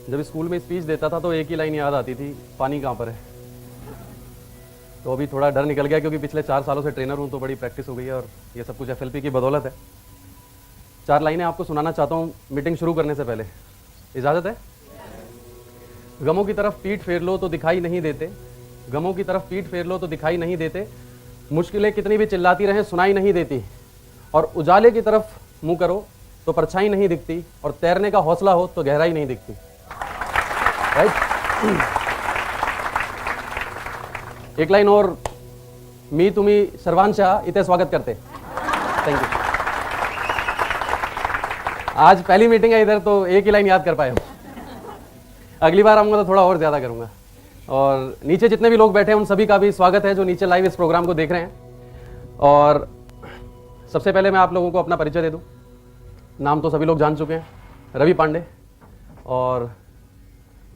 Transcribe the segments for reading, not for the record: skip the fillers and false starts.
जब स्कूल में स्पीच देता था तो एक ही लाइन याद आती थी, पानी कहाँ पर है। तो अभी थोड़ा डर निकल गया क्योंकि पिछले 4 सालों से ट्रेनर हूँ, तो बड़ी प्रैक्टिस हो गई है और ये सब कुछ FLP की बदौलत है। 4 लाइनें आपको सुनाना चाहता हूँ मीटिंग शुरू करने से पहले, इजाज़त है? गमों की तरफ पीठ फेर लो तो दिखाई नहीं देते, गमों की तरफ पीठ फेर लो तो दिखाई नहीं देते, मुश्किलें कितनी भी चिल्लाती रहें सुनाई नहीं देती, और उजाले की तरफ मुंह करो तो परछाई नहीं दिखती, और तैरने का हौसला हो तो गहराई नहीं दिखती। राइट? एक लाइन और, मी तुम्ही सर्वांशा इथे स्वागत करते। Thank you. आज पहली मीटिंग है इधर तो एक ही लाइन याद कर पाए हो। अगली बार आऊंगा तो थोड़ा और ज्यादा करूंगा। और नीचे जितने भी लोग बैठे हैं उन सभी का भी स्वागत है जो नीचे लाइव इस प्रोग्राम को देख रहे हैं। और सबसे पहले मैं आप लोगों को अपना परिचय दे दूं। नाम तो सभी लोग जान चुके हैं, रवि पांडे। और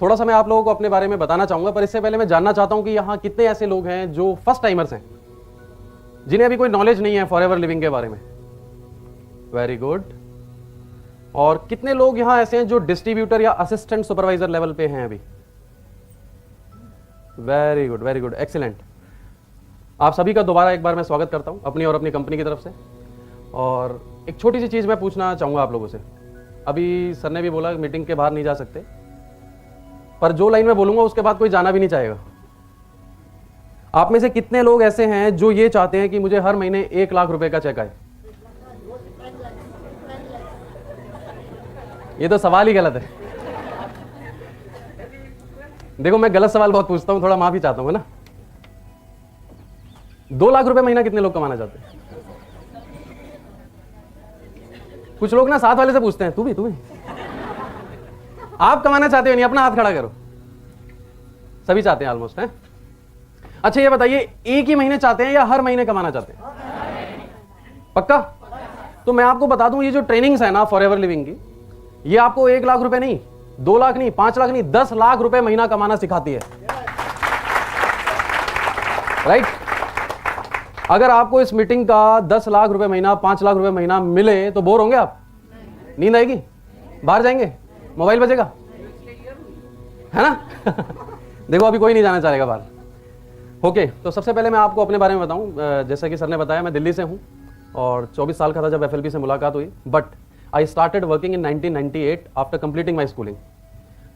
थोड़ा सा मैं आप लोगों को अपने बारे में बताना चाहूंगा, पर इससे पहले मैं जानना चाहता हूं कि यहाँ कितने ऐसे लोग हैं जो फर्स्ट टाइमर्स हैं, जिन्हें अभी कोई नॉलेज नहीं है फॉरएवर लिविंग के बारे में। Very good. और कितने लोग यहाँ ऐसे हैं जो डिस्ट्रीब्यूटर या असिस्टेंट सुपरवाइजर लेवल पे हैं अभी? Very good, very good, excellent. आप सभी का दोबारा एक बार मैं स्वागत करता हूं अपनी और अपनी कंपनी की तरफ से। और एक छोटी सी चीज मैं पूछना चाहूंगा आप लोगों से। अभी सर ने भी बोला मीटिंग के बाहर नहीं जा सकते, पर जो लाइन मैं बोलूंगा उसके बाद कोई जाना भी नहीं चाहेगा। आप में से कितने लोग ऐसे हैं जो ये चाहते हैं कि मुझे हर महीने 1 लाख रुपए का चेक आए? ये तो सवाल ही गलत है। देखो, मैं गलत सवाल बहुत पूछता हूं, थोड़ा माफी चाहता हूं, है ना। 2 लाख रुपए महीना कितने लोग कमाना चाहते हैं? कुछ लोग ना साथ वाले से पूछते हैं, तू भी आप कमाना चाहते हो? नहीं, अपना हाथ खड़ा करो। सभी चाहते हैं ऑलमोस्ट, हैं? अच्छा ये बताइए, एक ही महीने चाहते हैं या हर महीने कमाना चाहते हैं? पक्का? तो मैं आपको बता दूं, ये जो ट्रेनिंग्स है ना फॉरएवर लिविंग की, ये आपको 1 लाख रुपए नहीं, 2 लाख नहीं, 5 लाख नहीं, 10 लाख रुपए महीना कमाना सिखाती है। राइट? अगर आपको इस मीटिंग का 10 लाख रुपए महीना, 5 लाख रुपए महीना मिले तो बोर होंगे आप? नींद आएगी? बाहर जाएंगे? मोबाइल बजेगा? है ना? देखो, अभी कोई नहीं जाना चाहेगा बाहर। ओके, तो सबसे पहले मैं आपको अपने बारे में बताऊं। जैसा कि सर ने बताया, मैं दिल्ली से हूं और 24 साल का था जब FLP से मुलाकात हुई। But I started working in 1998 after completing my schooling.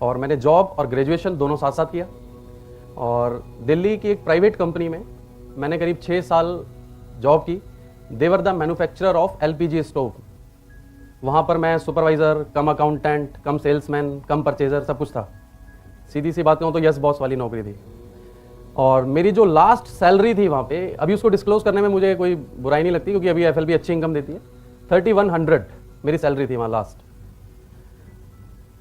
और मैंने जॉब और ग्रेजुएशन दोनों साथ साथ किया। और दिल्ली की एक प्राइवेट कंपनी में मैंने करीब 6 साल जॉब की। They were the manufacturer of LPG stove. वहाँ पर मैं supervisor cum accountant cum salesman cum purchaser सब कुछ था। सीधी सी बात कहूँ तो यस बॉस वाली नौकरी थी। और मेरी जो लास्ट सैलरी थी वहाँ पे, अभी उसको डिस्क्लोज करने में मुझे कोई बुराई नहीं लगती क्योंकि अभी FLP अच्छी इनकम देती है। 3100 मेरी सैलरी थी वहाँ लास्ट।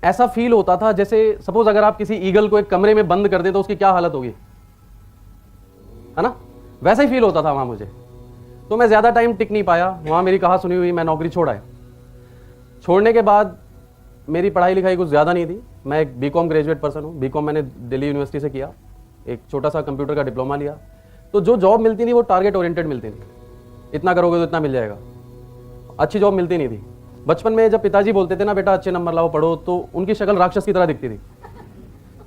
ऐसा फील होता था जैसे सपोज अगर आप किसी ईगल को एक कमरे में बंद कर दें तो उसकी क्या हालत होगी, है ना? वैसा ही फील होता था वहाँ मुझे। तो मैं ज़्यादा टाइम टिक नहीं पाया वहाँ, मेरी कहा सुनी हुई मैं नौकरी छोड़ आया। छोड़ने के बाद मेरी पढ़ाई लिखाई कुछ ज़्यादा नहीं थी। मैं एक BCom ग्रेजुएट पर्सन हूँ। BCom मैंने दिल्ली यूनिवर्सिटी से किया, एक छोटा सा कंप्यूटर का डिप्लोमा लिया। तो जो जॉब मिलती थी वो टारगेट ओरिएंटेड मिलती थी, इतना करोगे तो इतना मिल जाएगा। अच्छी जॉब मिलती नहीं थी। बचपन में जब पिताजी बोलते थे ना बेटा अच्छे नंबर लाओ पढ़ो, तो उनकी शक्ल राक्षस की तरह दिखती थी।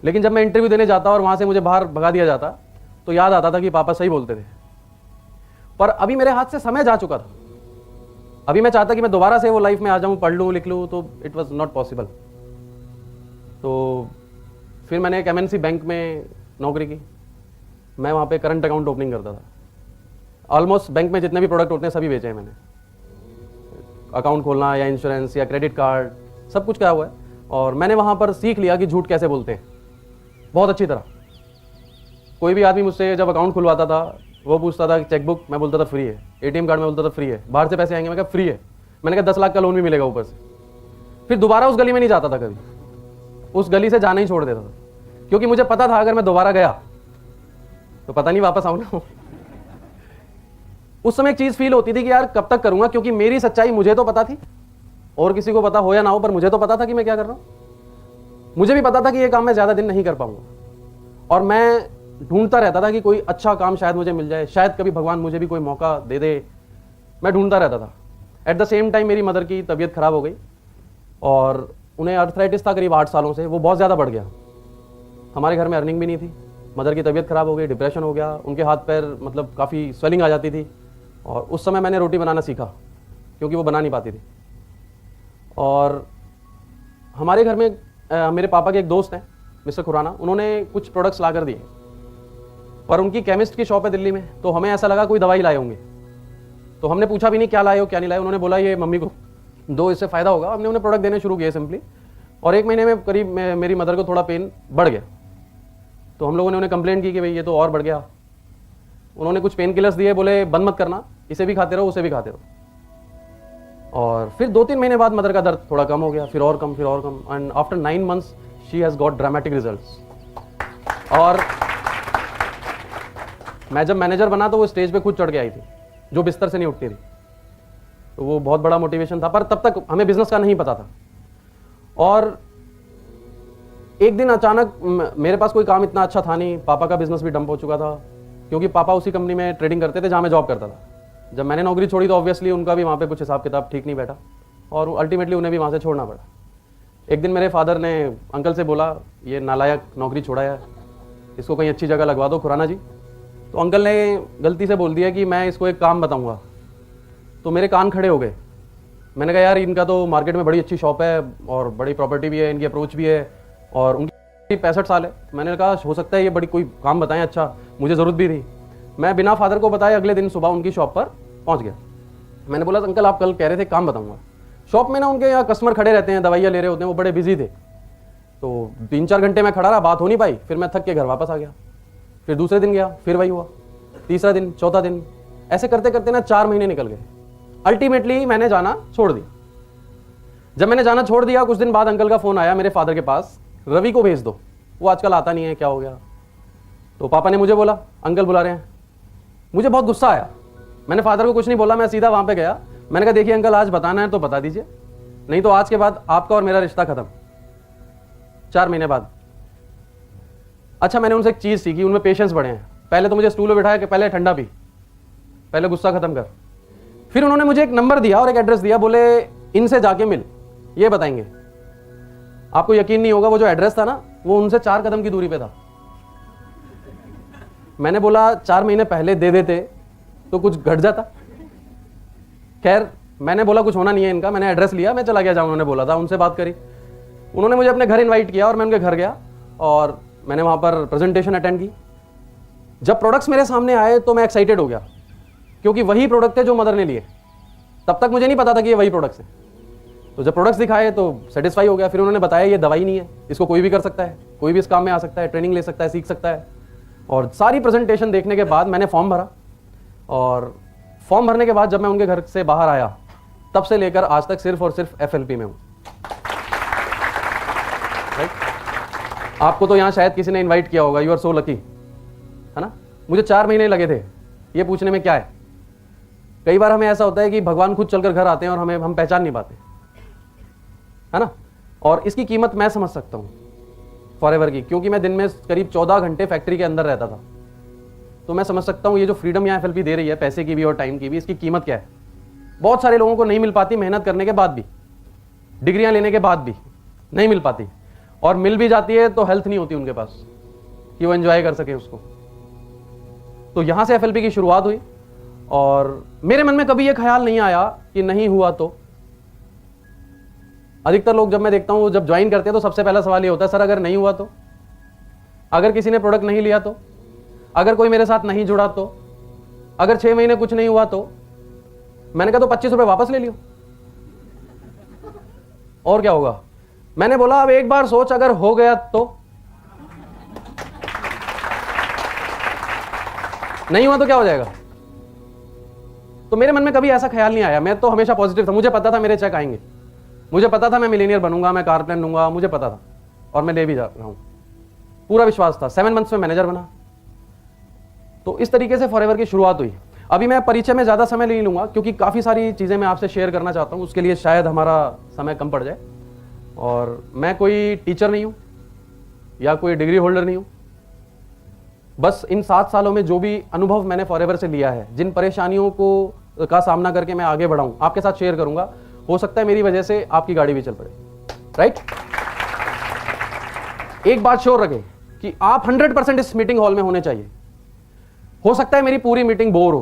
लेकिन जब मैं इंटरव्यू देने जाता और वहाँ से मुझे बाहर भगा दिया जाता तो याद आता था कि पापा सही बोलते थे। पर अभी मेरे हाथ से समय जा चुका था। अभी मैं चाहता कि मैं दोबारा से वो लाइफ में आ जाऊं, पढ़ लूं, लिख लूं, तो इट वाज नॉट पॉसिबल। तो फिर मैंने एक MNC बैंक में नौकरी की। मैं वहाँ पे करंट अकाउंट ओपनिंग करता था। ऑलमोस्ट बैंक में जितने भी प्रोडक्ट होते हैं सभी बेचे हैं मैंने। अकाउंट खोलना या इंश्योरेंस या क्रेडिट कार्ड सब कुछ क्या हुआ है। और मैंने वहाँ पर सीख लिया कि झूठ कैसे बोलते हैं बहुत अच्छी तरह। कोई भी आदमी मुझसे जब अकाउंट खुलवाता था वो पूछता था कि चेकबुक, मैं बोलता था फ्री है। ATM कार्ड, मैं बोलता था फ्री है। बाहर से पैसे आएंगे, मैं कहा फ्री है। मैंने कहा 10 लाख का लोन भी मिलेगा ऊपर से। फिर दोबारा उस गली में नहीं जाता था कभी, उस गली से जाना ही छोड़ देता था क्योंकि मुझे पता था अगर मैं दोबारा गया तो पता नहीं वापस आऊँ ना। उस समय एक चीज फील होती थी कि यार कब तक करूंगा, क्योंकि मेरी सच्चाई मुझे तो पता थी, और किसी को पता हो या ना हो, पर मुझे तो पता था कि मैं क्या कर रहा हूं। मुझे भी पता था कि ये काम मैं ज्यादा दिन नहीं कर पाऊंगा। और मैं ढूंढता रहता था कि कोई अच्छा काम शायद मुझे मिल जाए, शायद कभी भगवान मुझे भी कोई मौका दे दे। मैं ढूंढता रहता था। एट द सेम टाइम मेरी मदर की तबीयत खराब हो गई और उन्हें अर्थराइटिस था करीब 8 सालों से, वो बहुत ज़्यादा बढ़ गया। हमारे घर में अर्निंग भी नहीं थी, मदर की तबीयत ख़राब हो गई, डिप्रेशन हो गया, उनके हाथ पैर मतलब काफ़ी स्वेलिंग आ जाती थी। और उस समय मैंने रोटी बनाना सीखा क्योंकि वो बना नहीं पाती थी। और हमारे घर में मेरे पापा के एक दोस्त हैं मिस्टर खुराना, उन्होंने कुछ प्रोडक्ट्स ला कर दिए, पर उनकी केमिस्ट की शॉप है दिल्ली में, तो हमें ऐसा लगा कोई दवाई लाए होंगे। तो हमने पूछा भी नहीं क्या लाए हो क्या नहीं लाए, उन्होंने बोला ये मम्मी को दो, इससे फ़ायदा होगा। हमने उन्हें प्रोडक्ट देने शुरू किए सिंपली, और 1 महीने में करीब मेरी मदर को थोड़ा पेन बढ़ गया। तो हम लोगों ने उन्हें कंप्लेंट की कि भाई ये तो और बढ़ गया। उन्होंने कुछ पेन किलर्स दिए, बोले बंद मत करना, इसे भी खाते रहो उसे भी खाते रहो। और फिर 2-3 महीने बाद मदर का दर्द थोड़ा कम हो गया, फिर और कम, and after 9 months she has got dramatic results. और मैं जब मैनेजर बना तो वो स्टेज पे खुद चढ़ के आई थी, जो बिस्तर से नहीं उठती थी। तो वो बहुत बड़ा मोटिवेशन था, पर तब तक हमें बिजनेस का नहीं पता था। और एक दिन अचानक मेरे पास कोई काम इतना अच्छा था नहीं, पापा का बिजनेस भी डंप हो चुका था, क्योंकि पापा उसी कंपनी में ट्रेडिंग करते थे जहाँ मैं जॉब करता था। जब मैंने नौकरी छोड़ी तो ऑब्वियसली उनका भी वहाँ पे कुछ हिसाब किताब ठीक नहीं बैठा, और अल्टीमेटली उन्हें भी वहाँ से छोड़ना पड़ा। एक दिन मेरे फादर ने अंकल से बोला, ये नालायक नौकरी छोड़ा है, इसको कहीं अच्छी जगह लगवा दो खुराना जी। तो अंकल ने गलती से बोल दिया कि मैं इसको एक काम बताऊँगा। तो मेरे कान खड़े हो गए। मैंने कहा यार इनका तो मार्केट में बड़ी अच्छी शॉप है और बड़ी प्रॉपर्टी भी है, इनकी अप्रोच भी है, और उनकी 65 साल है। मैंने कहा हो सकता है ये बड़ी कोई काम बताएं अच्छा, मुझे ज़रूरत भी थी। मैं बिना फादर को बताए अगले दिन सुबह उनकी शॉप पर पहुंच गया। मैंने बोला अंकल आप कल कह रहे थे काम बताऊंगा। शॉप में ना उनके यहाँ कस्टमर खड़े रहते हैं, दवाइयाँ ले रहे होते हैं, वो बड़े बिजी थे। तो 3-4 घंटे मैं खड़ा रहा, बात हो नहीं पाई। फिर मैं थक के घर वापस आ गया। फिर दूसरे दिन गया, फिर वही हुआ, तीसरा दिन, चौथा दिन, ऐसे करते करते ना 4 महीने निकल गए। अल्टीमेटली मैंने जाना छोड़ दिया। जब मैंने जाना छोड़ दिया, कुछ दिन बाद अंकल का फ़ोन आया मेरे फादर के पास, रवि को भेज दो, वो आजकल आता नहीं है, क्या हो गया। तो पापा ने मुझे बोला अंकल बुला रहे हैं। मुझे बहुत गुस्सा आया। मैंने फादर को कुछ नहीं बोला, मैं सीधा वहाँ पे गया। मैंने कहा देखिए अंकल आज बताना है तो बता दीजिए, नहीं तो आज के बाद आपका और मेरा रिश्ता खत्म। 4 महीने बाद। अच्छा मैंने उनसे एक चीज़ सीखी, उनमें पेशेंस बढ़े हैं। पहले तो मुझे स्टूल में बिठाया कि पहले ठंडा पी, पहले गुस्सा खत्म कर। फिर उन्होंने मुझे एक नंबर दिया और एक एड्रेस दिया, बोले इनसे जाके मिल, ये बताएंगे। आपको यकीन नहीं होगा, वो जो एड्रेस था ना वो उनसे 4 कदम की दूरी पे था। मैंने बोला 4 महीने पहले दे देते तो कुछ घट जाता। खैर मैंने बोला कुछ होना नहीं है इनका, मैंने एड्रेस लिया, मैं चला गया जहाँ उन्होंने बोला था, उनसे बात करी। उन्होंने मुझे अपने घर इनवाइट किया और मैं उनके घर गया और मैंने वहाँ पर प्रेजेंटेशन अटेंड की। जब प्रोडक्ट्स मेरे सामने आए तो मैं एक्साइटेड हो गया, क्योंकि वही प्रोडक्ट थे जो मदर ने लिए। तब तक मुझे नहीं पता था कि ये वही प्रोडक्ट्स हैं। तो जब प्रोडक्ट्स दिखाए तो सेटिस्फाई हो गया। फिर उन्होंने बताया ये दवाई नहीं है, इसको कोई भी कर सकता है, कोई भी इस काम में आ सकता है, ट्रेनिंग ले सकता है, सीख सकता है। और सारी प्रेजेंटेशन देखने के बाद मैंने फॉर्म भरा, और फॉर्म भरने के बाद जब मैं उनके घर से बाहर आया, तब से लेकर आज तक सिर्फ और सिर्फ FLP में हूँ। राइट? आपको तो यहाँ शायद किसी ने इनवाइट किया होगा, यू आर सो लकी, है ना। मुझे 4 महीने लगे थे ये पूछने में क्या है। कई बार हमें ऐसा होता है कि भगवान खुद चलकर घर आते हैं और हम पहचान नहीं पाते, है ना। और इसकी कीमत मैं समझ सकता हूँ फॉरएवर की, क्योंकि मैं दिन में करीब 14 घंटे फैक्ट्री के अंदर रहता था। तो मैं समझ सकता हूँ ये जो फ्रीडम यहाँ FLP दे रही है, पैसे की भी और टाइम की भी, इसकी कीमत क्या है। बहुत सारे लोगों को नहीं मिल पाती, मेहनत करने के बाद भी, डिग्रियाँ लेने के बाद भी नहीं मिल पाती, और मिल भी जाती है तो हेल्थ नहीं होती उनके पास कि वो एंजॉय कर सके उसको। तो यहाँ से FLP की शुरुआत हुई, और मेरे मन में कभी ये ख्याल नहीं आया कि नहीं हुआ तो। अधिकतर लोग जब मैं देखता हूँ जब ज्वाइन करते हैं तो सबसे पहला सवाल ये होता है, सर अगर नहीं हुआ तो, अगर किसी ने प्रोडक्ट नहीं लिया तो, अगर कोई मेरे साथ नहीं जुड़ा तो, अगर 6 महीने कुछ नहीं हुआ तो। मैंने कहा तो 25 रुपए वापस ले लियो, और क्या होगा। मैंने बोला अब एक बार सोच, अगर हो गया तो, नहीं हुआ तो क्या हो जाएगा। तो मेरे मन में कभी ऐसा ख्याल नहीं आया। मैं तो हमेशा पॉजिटिव था, मुझे पता था मेरे चेक आएंगे, मुझे पता था मैं मिलीनियर बनूंगा, मैं कार प्लान लूंगा, मुझे पता था, और मैं ले भी जा रहा हूं, पूरा विश्वास था। 7 मंथ्स में मैनेजर बना। तो इस तरीके से फॉरएवर की शुरुआत हुई। अभी मैं परिचय में ज़्यादा समय नहीं लूँगा, क्योंकि काफ़ी सारी चीज़ें मैं आपसे शेयर करना चाहता हूँ, उसके लिए शायद हमारा समय कम पड़ जाए। और मैं कोई टीचर नहीं हूँ या कोई डिग्री होल्डर नहीं हूँ। बस इन 7 सालों में जो भी अनुभव मैंने फॉरएवर से लिया है, जिन परेशानियों का सामना करके मैं आगे बढ़ा हूँ, आपके साथ शेयर करूँगा। हो सकता है मेरी वजह से आपकी गाड़ी भी चल पड़े। राइट? एक बात श्योर रखें कि आप 100% इस मीटिंग हॉल में होने चाहिए। हो सकता है मेरी पूरी मीटिंग बोर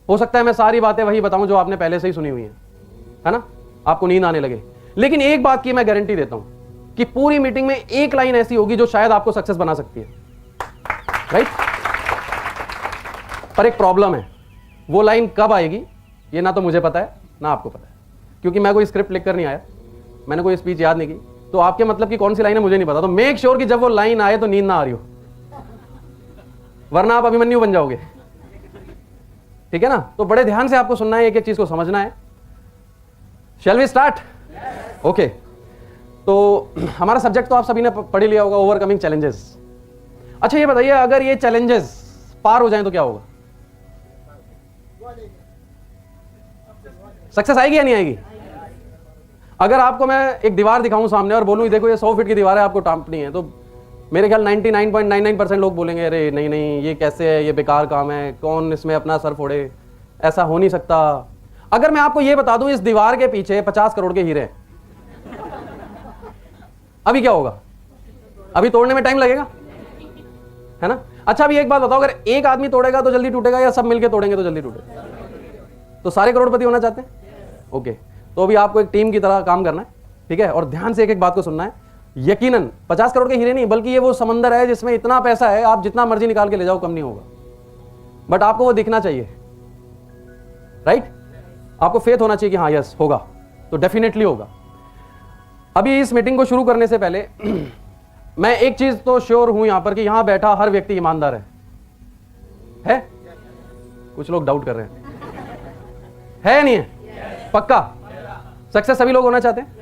हो सकता है मैं सारी बातें वही बताऊं जो आपने पहले से ही सुनी हुई है ना, आपको नींद आने लगे, लेकिन एक बात की मैं गारंटी देता हूं कि पूरी मीटिंग में एक लाइन ऐसी होगी जो शायद आपको सक्सेस बना सकती है, राइट? पर एक प्रॉब्लम है, वो लाइन कब आएगी ये ना तो मुझे पता है ना आपको पता है, क्योंकि मैं कोई स्क्रिप्ट लिखकर नहीं आया, मैंने कोई स्पीच याद नहीं की, तो आपके मतलब की कौन सी लाइन है मुझे नहीं पता। तो मेक श्योर कि जब वो लाइन आए तो नींद ना आ रही हो, वरना आप अभिमन्यु बन जाओगे, ठीक है ना? तो बड़े ध्यान से आपको सुनना है, एक एक चीज को समझना है। Shall we start? ओके, तो हमारा सब्जेक्ट तो आप सभी ने पढ़ लिया होगा, ओवरकमिंग चैलेंजेस। अच्छा ये बताइए, अगर ये चैलेंजेस पार हो जाएं तो क्या होगा? सक्सेस आएगी या नहीं आएगी? अगर आपको मैं एक दीवार दिखाऊं सामने और बोलूं देखो ये 100 फीट की दीवार है, आपको टांपनी है, तो मेरे ख्याल 99.99% लोग बोलेंगे अरे नहीं नहीं ये कैसे है, ये बेकार काम है, कौन इसमें अपना सर फोड़े, ऐसा हो नहीं सकता। अगर मैं आपको ये बता दूं इस दीवार के पीछे 50 करोड़ के हीरे हैं, अभी क्या होगा? अभी तोड़ने में टाइम लगेगा, है ना? अच्छा अभी एक बात बताओ, अगर एक आदमी तोड़ेगा तो जल्दी टूटेगा या सब मिलके तोड़ेंगे तो जल्दी टूटेगा? तो सारे करोड़पति होना चाहते हैं? ओके, तो अभी आपको एक टीम की तरह काम करना है, ठीक है? और ध्यान से एक एक बात को सुनना है। यकीनन 50 करोड़ के हीरे नहीं, बल्कि ये वो समंदर है जिसमें इतना पैसा है, आप जितना मर्जी निकाल के ले जाओ कम नहीं होगा, बट आपको वो दिखना चाहिए, राइट? आपको फेथ होना चाहिए कि हाँ यस होगा, तो डेफिनेटली होगा। अभी इस मीटिंग को शुरू करने से पहले मैं एक चीज तो श्योर हूं यहां पर कि यहां बैठा हर व्यक्ति ईमानदार है? कुछ लोग डाउट कर रहे हैं, है नहीं है? पक्का? सक्सेस सभी लोग होना चाहते हैं?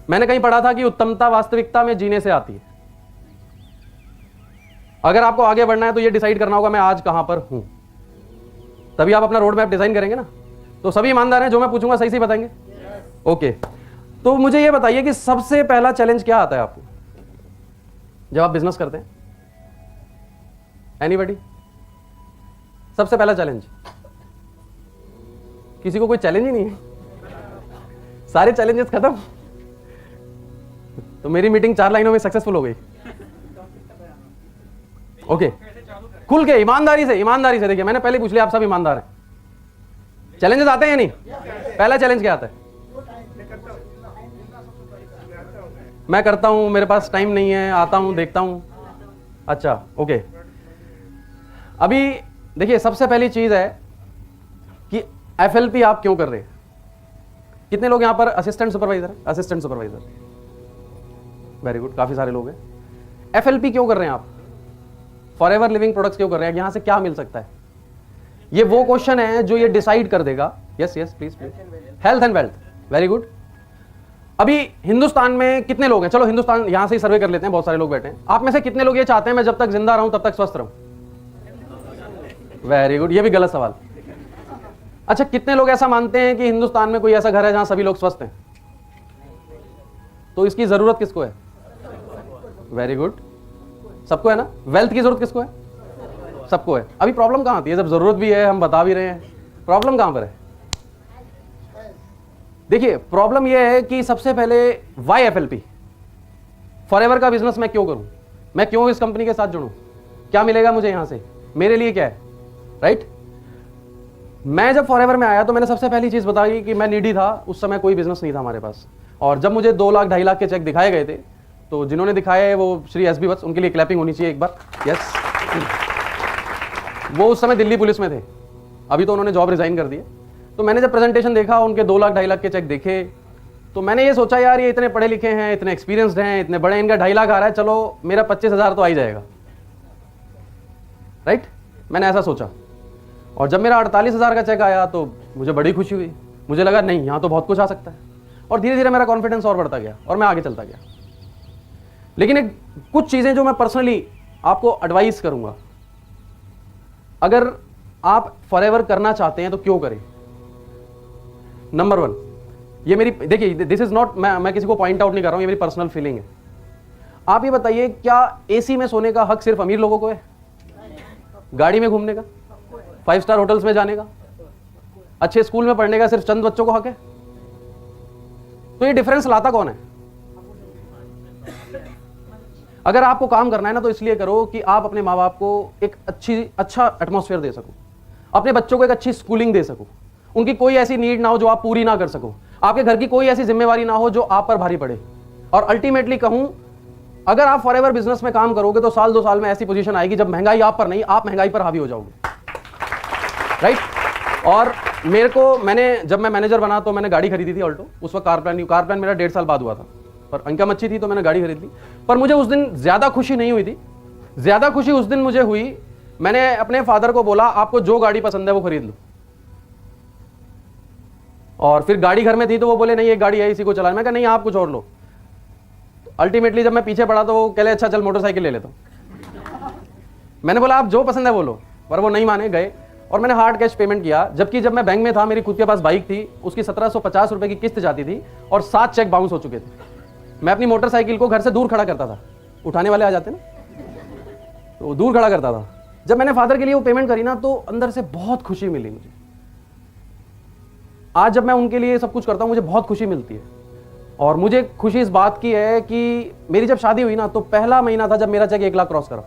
मैंने कहीं पढ़ा था कि उत्तमता वास्तविकता में जीने से आती है। अगर आपको आगे बढ़ना है तो ये डिसाइड करना होगा मैं आज कहां पर हूं, तभी आप अपना रोड मैप डिजाइन करेंगे ना। तो सभी ईमानदार हैं? जो मैं पूछूंगा सही सही बताएंगे? ओके, तो मुझे ये बताइए कि सबसे पहला चैलेंज क्या आता है आपको जब आप बिजनेस करते हैं? एनीबॉडी? सबसे पहला चैलेंज? किसी को कोई चैलेंज ही नहीं है, सारे चैलेंजेस खत्म। तो मेरी मीटिंग 4 लाइनों में सक्सेसफुल हो गई। ओके, खुल के ईमानदारी से देखिए, मैंने पहले पूछ लिया, आप सब ईमानदार हैं। चैलेंजेस आते हैं या नहीं? पहला चैलेंज क्या आता है? मैं करता हूं, मेरे पास टाइम नहीं है, आता हूं देखता हूं। अच्छा ओके, अभी देखिए सबसे पहली चीज है कि FLP आप क्यों कर रहे हैं? कितने लोग यहां पर असिस्टेंट सुपरवाइजर है? असिस्टेंट सुपरवाइजर, वेरी गुड, काफी सारे लोग हैं। FLP क्यों कर रहे हैं आप? फॉरएवर लिविंग प्रोडक्ट्स क्यों कर रहे हैं? यहां से क्या मिल सकता है? ये वो क्वेश्चन है जो ये डिसाइड कर देगा। Yes yes please please. Health and wealth, very good. अभी हिंदुस्तान में कितने लोग हैं? चलो हिंदुस्तान यहां से ही सर्वे कर लेते हैं, बहुत सारे लोग बैठे हैं। आप में से कितने लोग ये चाहते हैं मैं जब तक जिंदा रहूं तब तक स्वस्थ रहूं? वेरी गुड, ये भी गलत सवाल। अच्छा, कितने लोग ऐसा मानते हैं कि हिंदुस्तान में कोई ऐसा घर है जहां सभी लोग स्वस्थ हैं? तो इसकी जरूरत किसको है? वेरी गुड, सबको है ना। वेल्थ की जरूरत किसको है? सबको है। अभी प्रॉब्लम कहां आती है? जब जरूरत भी है, हम बता भी रहे हैं, प्रॉब्लम कहां पर है? देखिए प्रॉब्लम यह है कि सबसे पहले वाई FLP, फॉरएवर का बिजनेस मैं क्यों करूं? मैं क्यों इस कंपनी के साथ जुड़ूं? क्या मिलेगा मुझे यहां से? मेरे लिए क्या है, राइट? मैं जब फॉरएवर में आया तो मैंने सबसे पहली चीज बताई कि मैं नीडी था, उस समय कोई बिजनेस नहीं था हमारे पास। और जब मुझे 2 लाख 2.5 लाख के चेक दिखाए गए थे, तो जिन्होंने दिखाए वो श्री SB वत्स, उनके लिए क्लैपिंग होनी चाहिए एक बार। यस, वो उस समय दिल्ली पुलिस में थे, अभी तो उन्होंने जॉब रिजाइन कर दी है। तो मैंने जब प्रेजेंटेशन देखा, उनके 2 लाख 2.5 लाख के चेक देखे, तो मैंने ये सोचा यार ये इतने पढ़े लिखे हैं, इतने एक्सपीरियंसड हैं, इतने बड़े, इनका 2.5 लाख आ रहा है, चलो मेरा 25,000 तो आ ही जाएगा, राइट? मैंने ऐसा सोचा। और जब मेरा 48,000 का चेक आया तो मुझे बड़ी खुशी हुई, मुझे लगा नहीं यहाँ तो बहुत कुछ आ सकता है। और धीरे धीरे मेरा कॉन्फिडेंस और बढ़ता गया और मैं आगे चलता गया। लेकिन एक कुछ चीजें जो मैं पर्सनली आपको एडवाइस करूंगा, अगर आप फॉरएवर करना चाहते हैं तो क्यों करें? नंबर 1, ये मेरी, देखिए दिस इज नॉट, मैं किसी को पॉइंट आउट नहीं कर रहा हूं, ये मेरी पर्सनल फीलिंग है। आप ये बताइए, क्या AC में सोने का हक सिर्फ अमीर लोगों को है? गाड़ी में घूमने का, 5 स्टार होटल्स में जाने का, अच्छे स्कूल में पढ़ने का सिर्फ चंद बच्चों को हक है? तो ये डिफरेंस लाता कौन है? अगर आपको काम करना है ना तो इसलिए करो कि आप अपने माँ बाप को एक अच्छा एटमॉस्फेयर दे सको, अपने बच्चों को एक अच्छी स्कूलिंग दे सको, उनकी कोई ऐसी नीड ना हो जो आप पूरी ना कर सको, आपके घर की कोई ऐसी जिम्मेवारी ना हो जो आप पर भारी पड़े। और अल्टीमेटली कहूं, अगर आप फॉरएवर बिजनेस में काम करोगे तो साल 2 साल में ऐसी पोजीशन आएगी जब महंगाई आप पर नहीं, आप महंगाई पर हावी हो जाओगे, राइट। और जब मैं मैनेजर बना तो मैंने गाड़ी खरीदी थी ऑल्टो। उस वक्त कार प्लान मेरा 1.5 साल बाद हुआ था, पर इनकम अच्छी थी तो मैंने गाड़ी खरीद ली। पर मुझे उस दिन ज्यादा खुशी नहीं हुई थी। ज्यादा खुशी उस दिन मुझे हुई, मैंने अपने फादर को बोला आपको जो गाड़ी पसंद है वो खरीद लो। और फिर गाड़ी घर में थी तो वो बोले नहीं एक गाड़ी है इसी को चलाना। मैं कहा नहीं आप कुछ और लो। अल्टीमेटली जब मैं पीछे पड़ा तो वो कह ले अच्छा चल मोटरसाइकिल ले लेता हूं। मैंने बोला आप जो पसंद है वो लो, पर वो नहीं माने, गए और मैंने हार्ड कैश पेमेंट किया। जबकि जब मैं बैंक में था मेरी खुद के पास बाइक थी, उसकी 1750 रुपए की किस्त जाती थी और 7 चेक बाउंस हो चुके थे। मैं अपनी मोटरसाइकिल को घर से दूर खड़ा करता था, उठाने वाले आ जाते ना, तो दूर खड़ा करता था। जब मैंने फादर के लिए वो पेमेंट करी ना तो अंदर से बहुत खुशी मिली मुझे। आज जब मैं उनके लिए सब कुछ करता हूं मुझे बहुत खुशी मिलती है। और मुझे खुशी इस बात की है कि मेरी जब शादी हुई ना तो पहला महीना था जब मेरा चेक 1 लाख क्रॉस करा,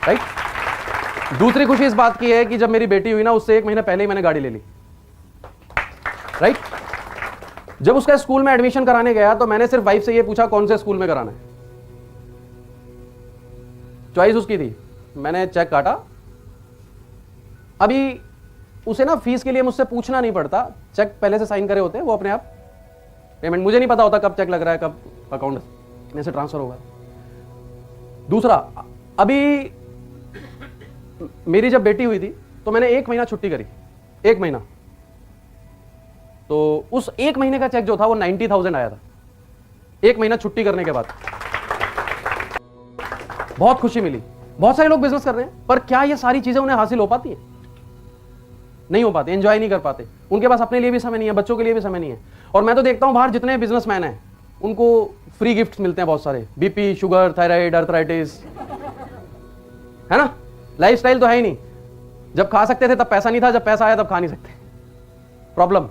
राइट। दूसरी खुशी इस बात की है कि जब मेरी बेटी हुई ना उससे 1 महीना पहले ही मैंने गाड़ी ले ली, राइट। जब उसका स्कूल में एडमिशन कराने गया तो मैंने सिर्फ वाइफ से ये पूछा कौन से स्कूल में कराना है, चॉइस उसकी थी। मैंने चेक काटा। अभी उसे ना फीस के लिए मुझसे पूछना नहीं पड़ता, चेक पहले से साइन करे होते हैं, वो अपने आप पेमेंट, मुझे नहीं पता होता कब चेक लग रहा है कब अकाउंट में से ट्रांसफर होगा। दूसरा, अभी मेरी जब बेटी हुई थी तो मैंने 1 महीना छुट्टी करी, 1 महीना। तो उस 1 महीने का चेक जो था वो 90,000 आया था, 1 महीना छुट्टी करने के बाद। बहुत खुशी मिली। बहुत सारे लोग बिजनेस कर रहे हैं, पर क्या ये सारी चीजें उन्हें हासिल हो पाती है? नहीं हो पाते, एंजॉय नहीं कर पाते। उनके पास अपने लिए भी समय नहीं है, बच्चों के लिए भी समय नहीं है। और मैं तो देखता हूं बाहर जितने बिजनेसमैन हैं उनको फ्री गिफ्ट्स मिलते हैं बहुत सारे, बीपी, शुगर, थायराइड, अर्थराइटिस, है ना। लाइफस्टाइल तो है ही नहीं। जब खा सकते थे तब पैसा नहीं था, जब पैसा आया तब खा नहीं सकते। प्रॉब्लम।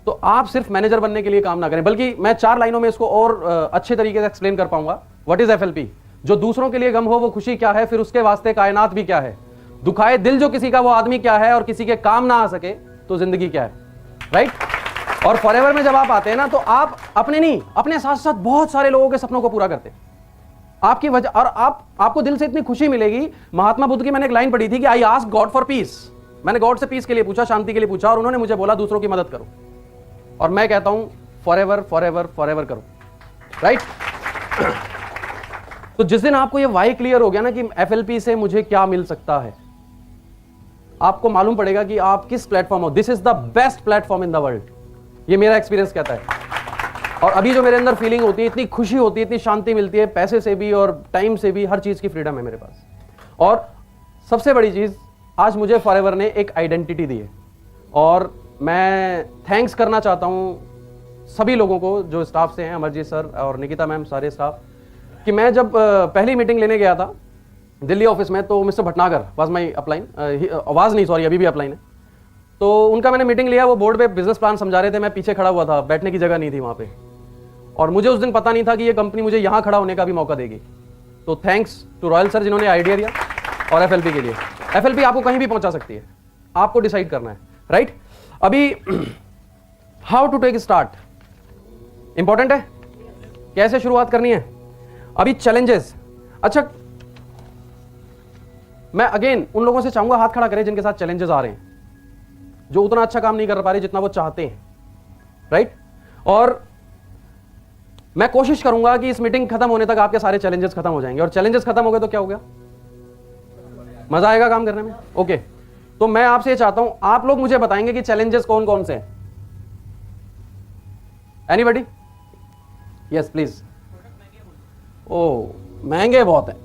तो आप सिर्फ मैनेजर बनने के लिए काम ना करें, बल्कि मैं 4 लाइनों में इसको और अच्छे तरीके से एक्सप्लेन कर पाऊंगा। What is FLP? जो दूसरों के लिए गम हो वो खुशी क्या है, फिर उसके वास्ते कायनात भी क्या है, दुखाए दिल जो किसी का वो आदमी क्या है, और किसी के काम ना आ सके तो जिंदगी क्या है, राइट। और फॉरएवर में जब आप आते हैं ना तो आप अपने नहीं, अपने साथ साथ बहुत सारे लोगों के सपनों को पूरा करते हैं आपकी वजह। और आपको दिल से इतनी खुशी मिलेगी। महात्मा बुद्ध की मैंने एक लाइन पढ़ी थी कि I ask God for piece. मैंने गॉड से पीस के लिए पूछा, शांति के लिए पूछा, और उन्होंने मुझे बोला दूसरों की मदद करो। और मैं कहता हूं फॉरएवर फॉरएवर फॉरएवर करो, राइट। तो जिस दिन आपको ये वाई क्लियर हो गया ना कि एफएलपी से मुझे क्या मिल सकता है, आपको मालूम पड़ेगा कि आप किस प्लेटफॉर्म हो। This is the best platform in the world, ये मेरा एक्सपीरियंस कहता है। और अभी जो मेरे अंदर फीलिंग होती है, इतनी खुशी होती है, इतनी शांति मिलती है, पैसे से भी और टाइम से भी, हर चीज की फ्रीडम है मेरे पास। और सबसे बड़ी चीज, आज मुझे फॉरएवर ने एक आइडेंटिटी दी है। और मैं थैंक्स करना चाहता हूं सभी लोगों को जो स्टाफ से हैं, अमरजीत सर और निकिता मैम, सारे स्टाफ, कि मैं जब पहली मीटिंग लेने गया था दिल्ली ऑफिस में तो mister Bhatnagar was my upline, आवाज नहीं, सॉरी, अभी भी अपलाइन है। तो उनका मैंने मीटिंग लिया, वो बोर्ड पे बिजनेस प्लान समझा रहे थे, मैं पीछे खड़ा हुआ था, बैठने की जगह नहीं थी वहां पे। और मुझे उस दिन पता नहीं था कि ये कंपनी मुझे यहां खड़ा होने का भी मौका देगी। तो थैंक्स टू रॉयल सर जिन्होंने आइडिया दिया। और एफएलपी के लिए, एफएलपी आपको कहीं भी पहुंचा सकती है, आपको डिसाइड करना है, राइट। अभी how to take start important है, कैसे शुरुआत करनी है। अभी चैलेंजेस, अच्छा मैं अगेन उन लोगों से चाहूंगा हाथ खड़ा करें जिनके साथ चैलेंजेस आ रहे हैं, जो उतना अच्छा काम नहीं कर पा रहे जितना वो चाहते हैं, राइट। और मैं कोशिश करूंगा कि इस मीटिंग खत्म होने तक आपके सारे चैलेंजेस खत्म हो जाएंगे। और चैलेंजेस खत्म हो गए तो क्या हो गया, मजा आएगा काम करने में। ओके, तो मैं आपसे ये चाहता हूं, आप लोग मुझे बताएंगे कि चैलेंजेस कौन कौन से हैं। एनीबॉडी? Yes please. ओ महंगे बहुत है।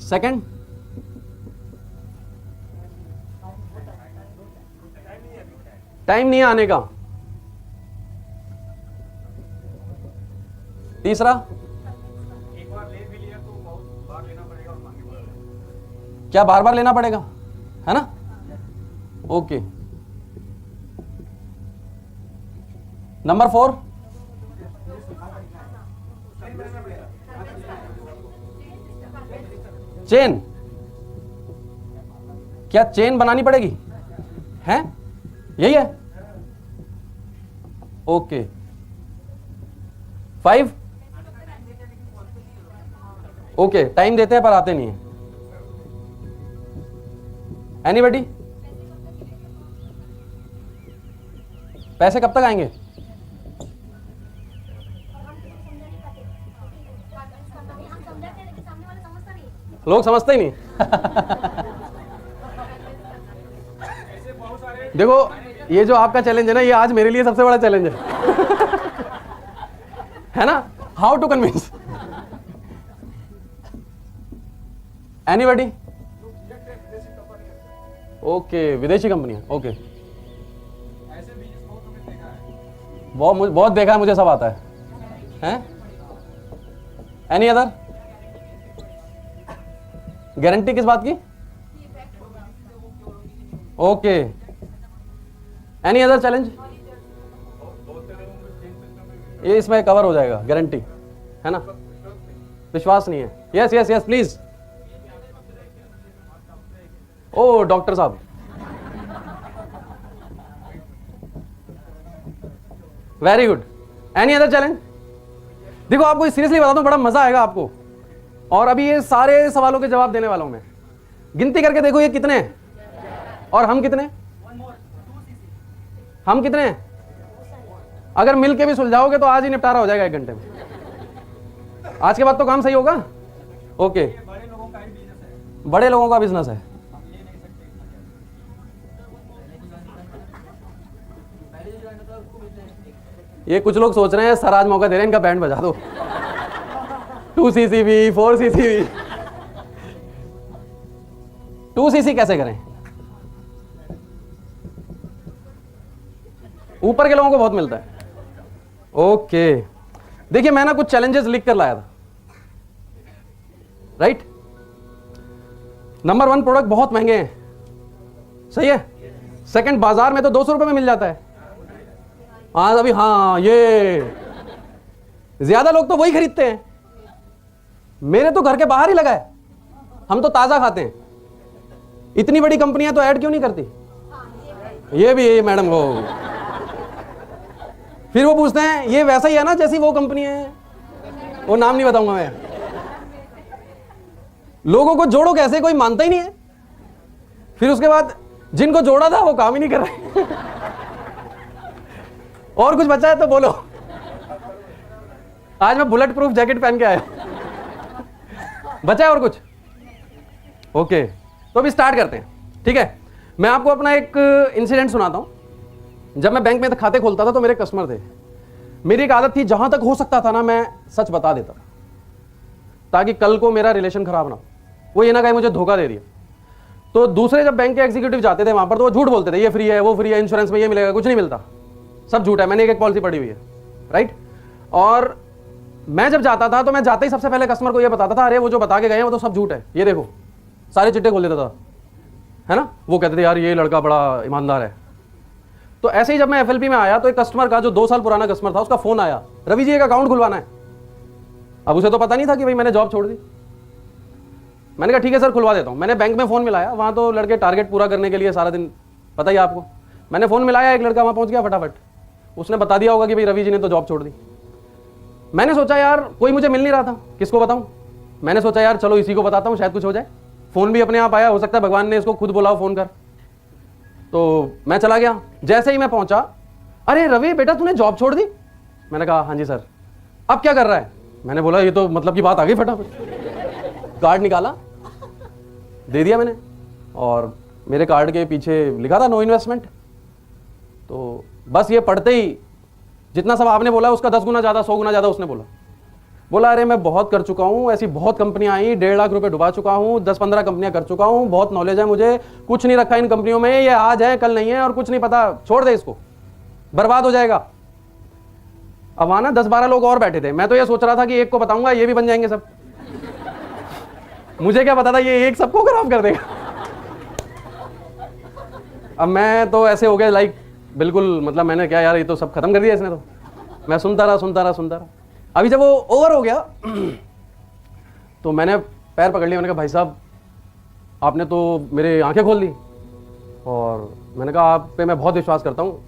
सेकंड, टाइम नहीं आने का। तीसरा, एक बार ले भी लिया तो बहुत बार लेना पड़ेगा और महंगे पड़ेगा। क्या बार बार लेना पड़ेगा, है ना? ओके। Number 4, chain. क्या चेन बनानी पड़ेगी? हैं? यही है? ओके। 5, ओके, टाइम देते हैं पर आते नहीं है। एनीबडी? पैसे कब तक आएंगे? लोग समझते ही नहीं। देखो, ये जो आपका चैलेंज है ना, ये आज मेरे लिए सबसे बड़ा चैलेंज है ना? How to convince? Anybody? Okay, विदेशी कंपनी है। ओके, बहुत देखा है, मुझे सब आता है। हैं? Any other? गारंटी किस बात की? Okay, any other challenge? ये इसमें कवर हो जाएगा, गारंटी है ना? विश्वास नहीं है? Yes yes yes please. ओ डॉक्टर साहब, very good. Any other challenge? देखो, आपको सीरियसली बताता हूं, बड़ा मजा आएगा आपको। और अभी ये सारे सवालों के जवाब देने वाला हूं मैं। गिनती करके देखो ये कितने हैं और हम कितने? हम कितने हैं? अगर मिल के भी सुलझाओगे तो आज ही निपटारा हो जाएगा 1 घंटे में। आज के बाद तो काम सही होगा। ओके, बड़े लोगों का बिजनेस है। ये कुछ लोग सोच रहे हैं सर आज मौका दे रहे हैं, इनका बैंड बजा दो। 2cc 4cc 2cc कैसे करें? ऊपर के लोगों को बहुत मिलता है। ओके, देखिए मैं ना कुछ चैलेंजेस लिख कर लाया था, राइट? नंबर 1, प्रोडक्ट बहुत महंगे हैं, सही है। सेकंड, बाजार में तो 200 रुपए में मिल जाता है। हाँ अभी, हाँ ये ज्यादा लोग तो वही खरीदते हैं। मेरे तो घर के बाहर ही लगा है, हम तो ताजा खाते हैं। इतनी बड़ी कंपनियां तो ऐड क्यों नहीं करती? ये भी मैडम वो फिर वो पूछते हैं ये वैसा ही है ना जैसी वो कंपनी है, वो नाम नहीं बताऊंगा मैं। लोगों को जोड़ो कैसे, कोई मानता ही नहीं है। फिर उसके बाद जिनको जोड़ा था वो काम ही नहीं कर रहे। और कुछ बचा है तो बोलो। आज मैं बुलेट प्रूफ जैकेट पहन के आया। बचा है और कुछ? ओके, तो अभी स्टार्ट करते हैं, ठीक है। मैं आपको अपना एक इंसिडेंट सुनाता हूं। जब मैं बैंक में खाते खोलता था तो मेरे कस्टमर थे। मेरी एक आदत थी, जहां तक हो सकता था ना मैं सच बता देता था, ताकि कल को मेरा रिलेशन खराब ना हो। वो ये ना कहे मुझे धोखा दे दिया। तो दूसरे जब बैंक के एग्जीक्यूटिव जाते थे वहां पर, तो वो झूठ बोलते थे, ये फ्री है, वो फ्री है, इंश्योरेंस में ये मिलेगा, कुछ नहीं मिलता, सब झूठ है। मैंने एक पॉलिसी पढ़ी हुई है, राइट। और मैं जब जाता था तो मैं जाते ही सबसे पहले कस्टमर को ये बताता था, अरे वो जो बता के गए हैं वो तो सब झूठ है, ये देखो, सारे चिट्टे खोल देता था, है ना। वो कहते थे यार ये लड़का बड़ा ईमानदार है। तो ऐसे ही जब मैं एफएलपी में आया तो एक कस्टमर का, जो 2 साल पुराना कस्टमर था, उसका फोन आया, रवि जी एक अकाउंट खुलवाना है। अब उसे तो पता नहीं था कि भाई मैंने जॉब छोड़ दी। मैंने कहा ठीक है सर खुलवा देता हूं। मैंने बैंक में फोन मिलाया, वहां तो लड़के टारगेट पूरा करने के लिए सारा दिन, पता ही आपको। मैंने फोन मिलाया, एक लड़का वहां पहुंच गया फटाफट, उसने बता दिया होगा कि भाई रवि जी ने तो जॉब छोड़ दी। मैंने सोचा यार कोई मुझे मिल नहीं रहा था, किसको बताऊं। मैंने सोचा यार चलो इसी को बताता हूं, शायद कुछ हो जाए। फोन भी अपने आप आया, हो सकता है भगवान ने इसको खुद बोला फोन कर। तो मैं चला गया। जैसे ही मैं पहुंचा, अरे रवि बेटा तूने जॉब छोड़ दी? मैंने कहा हाँ जी सर। अब क्या कर रहा है? मैंने बोला ये तो मतलब की बात आ गई। फटाफट कार्ड निकाला, दे दिया मैंने, और मेरे कार्ड के पीछे लिखा था नो इन्वेस्टमेंट। तो बस ये पढ़ते ही जितना सब आपने बोला उसका 10 गुना ज्यादा, 100 गुना ज्यादा उसने बोला अरे मैं बहुत कर चुका हूं, ऐसी बहुत कंपनियां आई, 1.5 लाख रुपए डुबा चुका हूं, 10-15 कंपनियां कर चुका हूं, बहुत नॉलेज है मुझे, कुछ नहीं रखा इन कंपनियों में, ये आज है कल नहीं है और कुछ नहीं पता, छोड़ दे इसको, बर्बाद हो जाएगा। अब वहां ना 10-12 लोग और बैठे थे। मैं तो ये सोच रहा था कि एक को बताऊंगा ये भी बन जाएंगे सब। मुझे क्या पता था ये एक सबको खराब कर देगा। अब मैं तो ऐसे हो गया लाइक बिल्कुल, मतलब मैंने क्या यार ये तो सब खत्म कर दिया इसने तो। मैं सुनता रहा। अभी जब वो ओवर हो गया तो मैंने पैर पकड़ लिया, मैंने कहा भाई साहब आपने तो मेरे आंखें खोल दी, और मैंने कहा आप पे मैं बहुत विश्वास करता हूँ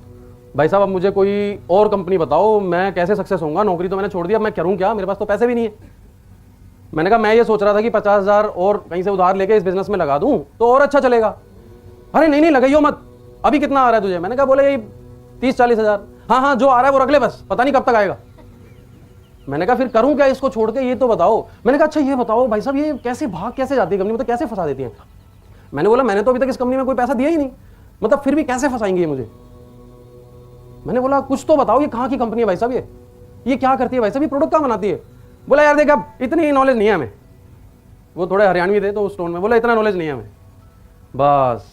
भाई साहब, अब मुझे कोई और कंपनी बताओ, मैं कैसे सक्सेस होऊंगा, नौकरी तो मैंने छोड़ दी, अब मैं करूँ क्या, मेरे पास तो पैसे भी नहीं है। मैंने कहा मैं ये सोच रहा था कि 50,000 और कहीं से उधार लेके इस बिजनेस में लगा दूं तो और अच्छा चलेगा। अरे नहीं लगाइयो मत, अभी कितना आ रहा है तुझे? मैंने कहा बोले यही 30-40 हज़ार। हाँ जो आ रहा है वो रख ले, बस पता नहीं कब तक आएगा। मैंने कहा फिर करूं क्या इसको छोड़ के, ये तो बताओ। मैंने कहा अच्छा ये बताओ भाई साहब, ये कैसे भाग कैसे जाती है कंपनी, मतलब कैसे फंसा देती है? मैंने बोला मैंने तो अभी तक इस कंपनी में कोई पैसा दिया ही नहीं, मतलब फिर भी कैसे फंसाएंगे ये मुझे? मैंने बोला कुछ तो बताओ, ये कहाँ की कंपनी है भाई साहब, ये क्या करती है भाई साहब, ये प्रोडक्ट क्या बनाती है? बोला यार देख अब इतनी नॉलेज नहीं है हमें। वो थोड़े हरियाणवी थे तो उस टोन में बोला इतना नॉलेज नहीं है हमें। बस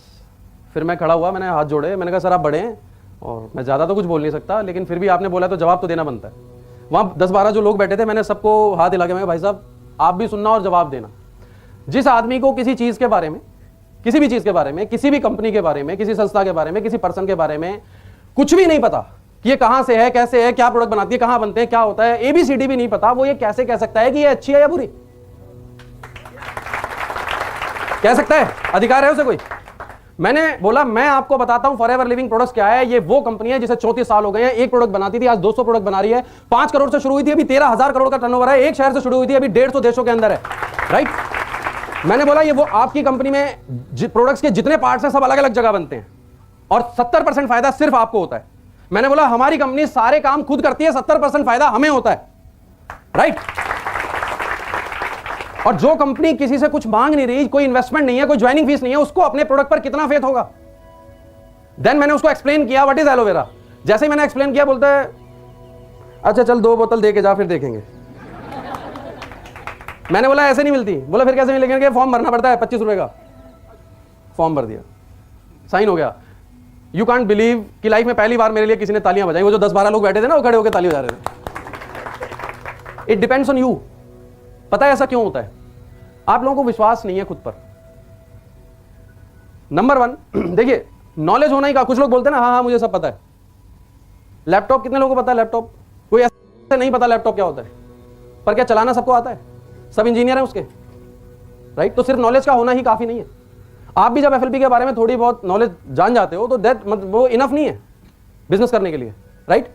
फिर मैं खड़ा हुआ, मैंने हाथ जोड़े, मैंने कहा सर आप बड़े हैं और मैं ज़्यादा तो कुछ बोल नहीं सकता, लेकिन फिर भी आपने बोला तो जवाब तो देना बनता है। वहाँ 10-12 जो लोग बैठे थे, मैंने सबको हाथ हिला के मैं भाई साहब आप भी सुनना और जवाब देना। जिस आदमी को किसी चीज़ के बारे में, किसी भी चीज़ के बारे में, किसी भी कंपनी के बारे में, किसी संस्था के बारे में, किसी पर्सन के बारे में कुछ भी नहीं पता कि ये कहां से है, कैसे है, क्या प्रोडक्ट बनाती है, कहां बनते हैं, क्या होता है, ABCD भी नहीं पता, वो ये कैसे कह सकता है कि ये अच्छी है या बुरी? कह सकता है? अधिकार है उसे कोई? मैंने बोला मैं आपको बताता हूं फॉरएवर लिविंग प्रोडक्ट्स क्या है। ये वो कंपनी है जिसे 34 साल हो गए हैं, एक प्रोडक्ट बनाती थी, आज 200 प्रोडक्ट बना रही है। 5 करोड़ से शुरू हुई थी, अभी 13,000 करोड़ का टर्नओवर है। एक शहर से शुरू हुई थी, अभी 150 देशों के अंदर है। राइट? मैंने बोला ये वो आपकी कंपनी में प्रोडक्ट्स के जितने पार्ट्स हैं सब अलग अलग जगह बनते हैं और 70% फायदा सिर्फ आपको होता है। मैंने बोला हमारी कंपनी सारे काम खुद करती है, 70% फायदा हमें होता है। राइट? और जो कंपनी किसी से कुछ मांग नहीं रही, कोई इन्वेस्टमेंट नहीं है, कोई ज्वाइनिंग फीस नहीं है, उसको अपने प्रोडक्ट पर कितना फेथ होगा? देन मैंने उसको एक्सप्लेन किया व्हाट इज एलोवेरा। जैसे ही मैंने एक्सप्लेन किया बोलता है अच्छा चल 2 बोतल दे के जा, फिर देखेंगे। मैंने बोला ऐसे नहीं मिलती। बोला फिर कैसे मिलेंगे? फॉर्म भरना पड़ता है 25 रुपए का। फॉर्म भर दिया, साइन हो गया। यू कांट बिलीव कि लाइफ में पहली बार मेरे लिए किसी ने तालियां बजाई। वो जो 10-12 लोग बैठे थे ना, वो खड़े होकर ताली बजा रहे थे। It depends on you. पता है ऐसा क्यों होता है? आप लोगों को विश्वास नहीं है खुद पर। नंबर 1 देखिए, नॉलेज होना ही का। कुछ लोग बोलते हैं ना हाँ मुझे सब पता है। लैपटॉप कितने लोगों को पता है? लैपटॉप कोई ऐसा नहीं पता लैपटॉप क्या होता है, पर क्या चलाना सबको आता है? सब इंजीनियर हैं उसके। राइट? तो सिर्फ नॉलेज का होना ही काफी नहीं है। आप भी जब FLP के बारे में थोड़ी बहुत नॉलेज जान जाते हो तो दैट मतलब वो इनफ नहीं है बिजनेस करने के लिए। राइट?